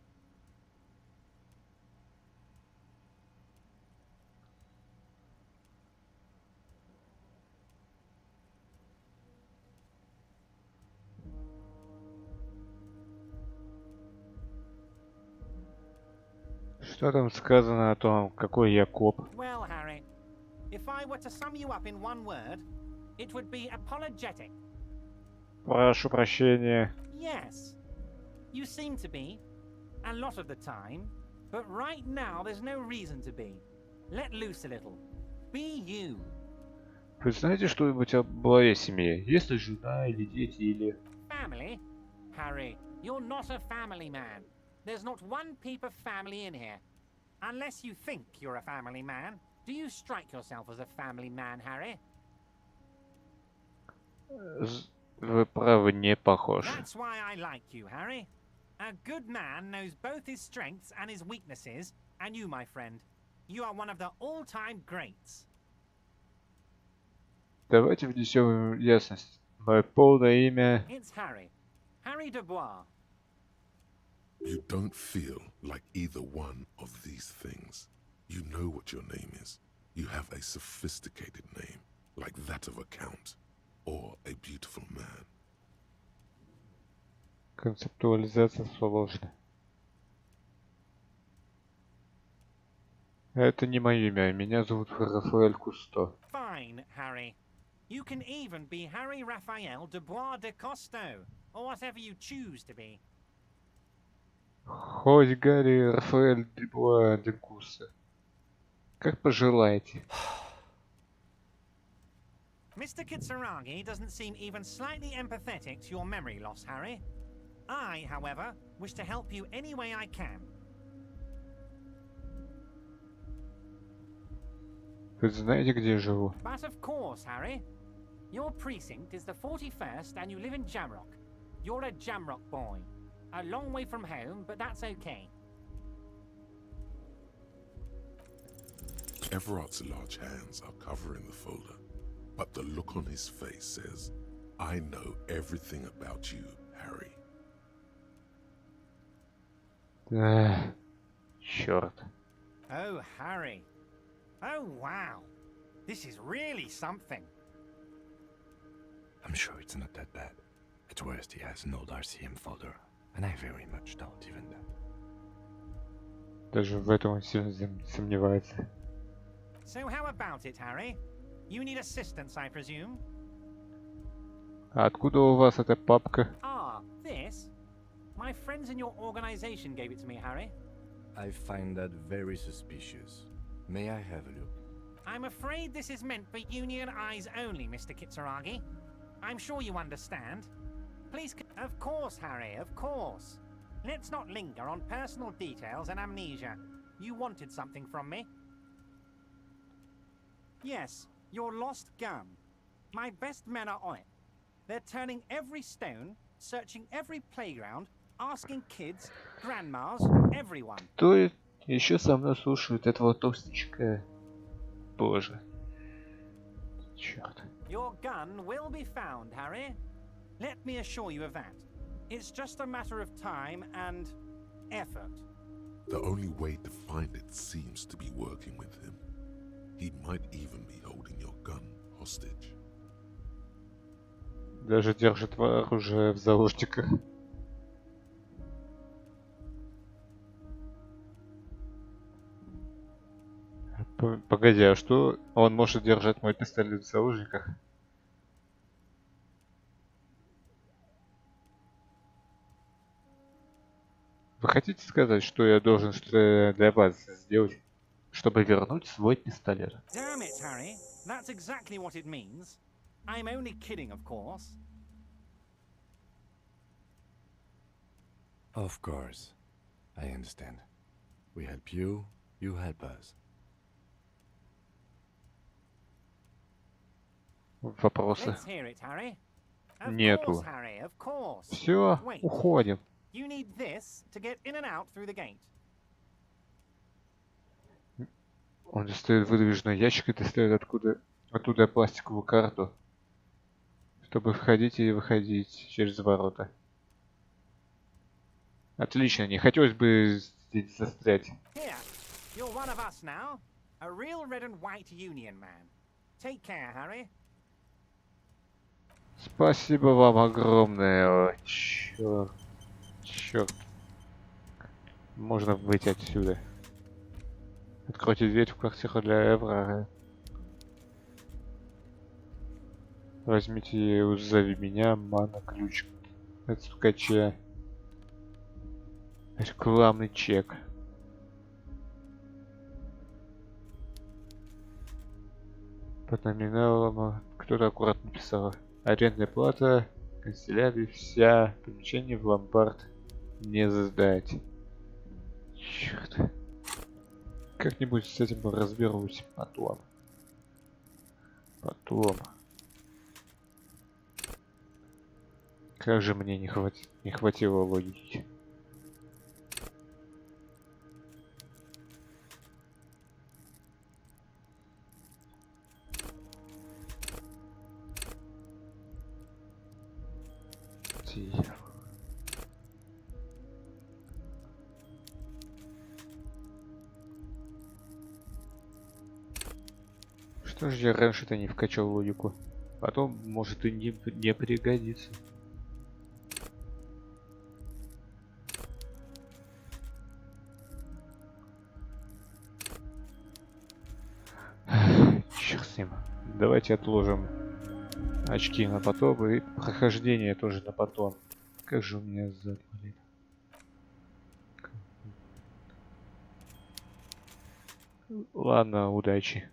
Что там сказано о том, какой я коп? Well, Harry, if I were to sum you up in one word, it would be apologetic. Прошу прощения. Yes. You seem to be. A lot of the time. But right now, there's no reason to be. Let loose a little. Be you. Вы знаете что-нибудь о моей семье? Есть ли жена или дети, или... Family? Harry, you're not a family man. There's not one peep of family in here. Unless you think you're a family man. Do you strike yourself as a family man, Harry? Вы правы, не похож. That's why I like you, Harry. A good man knows both his strengths and his weaknesses, and you, my friend, you are one of the all-time greats. Давайте внесем ясность. Мое полное имя... It's Harry. Harry Dubois. You don't feel like either one of these things. You know what your name is. You have a sophisticated name, like that of a count, or a beautiful man. Концептуализация сложная. Это не мое имя. Меня зовут Рафаэль Кусто. Fine, Harry. You can even be Harry Raphael Dubois de Costo, or whatever you choose to be. Хоть Гарри Рафаэль Дебуа де Куса. Как пожелаете. Mr. Kitsuragi doesn't seem even slightly empathetic to your memory loss, Harry. I, however, wish to help you any way I can. Вы знаете, где я живу? But of course, Harry. Your precinct is the 41st and you live in Jamrock. You're a Jamrock boy. A long way from home, but that's okay. Everart's large hands are covering the folder, but the look on his face says, I know everything about you, Harry. Черт. Oh, Harry. Oh, wow. This is really something. I'm sure it's not that bad. At worst, he has an old RCM folder, and I very much doubt even that. Даже в этом он сильно сомневается. So how about it, Harry? You need assistance, I presume? А откуда у вас эта папка? Ah, this? My friends in your organization gave it to me, Harry. I find that very suspicious. May I have a look? I'm afraid this is meant for Union eyes only, Mr. Kitsuragi. I'm sure you understand. Please, of course, Harry, of course. Let's not linger on personal details and amnesia. You wanted something from me. Yes, your lost gun. My best men are on it. They're turning every stone, searching every playground, asking kids, grandmas, everyone. Кто еще со мной слушает этого толстячка? Боже. Черт. Your gun will be found, Harry. Let me assure you of that. It's just a matter of time and effort. The only way to find it seems to be working with him. He might even be holding your gun hostage. Даже держит оружие в заложниках. Погоди, а что он может держать мой пистолет в заложниках? Вы хотите сказать, что я должен для вас сделать, чтобы вернуть свой пистолет? Damn it, Harry. That's exactly what it means. I'm only kidding, of course. Of course. I understand. We help you, you help us. Вопросы? Let's hear it, Harry. Of Нету. course, Harry, of course. Все, Wait. уходим. You need this to get in and out through the gate. Он достает выдвижной ящик и достает оттуда пластиковую карту, чтобы входить и выходить через ворота. Отлично, не хотелось бы здесь застрять. Here, you're one of us now. A real red and white Union man. Take care, Harry. Спасибо вам огромное. О, черт. Черт. Можно выйти отсюда. Откройте дверь в квартиру для Эвра. Возьмите и узови меня, мана, ключ от стукача. Рекламный чек. Под номиналом кто-то аккуратно писал. Арендная плата, канцелярия, вся, помещение в ломбард не сдать. Черт. Как-нибудь с этим разберусь потом. Как же мне не хватило логики. Что же я раньше-то не вкачал логику? Потом, может, и не пригодится. Черт с ним. Давайте отложим очки на потом и прохождение тоже на потом. Как же у меня зад болит. Ладно, удачи.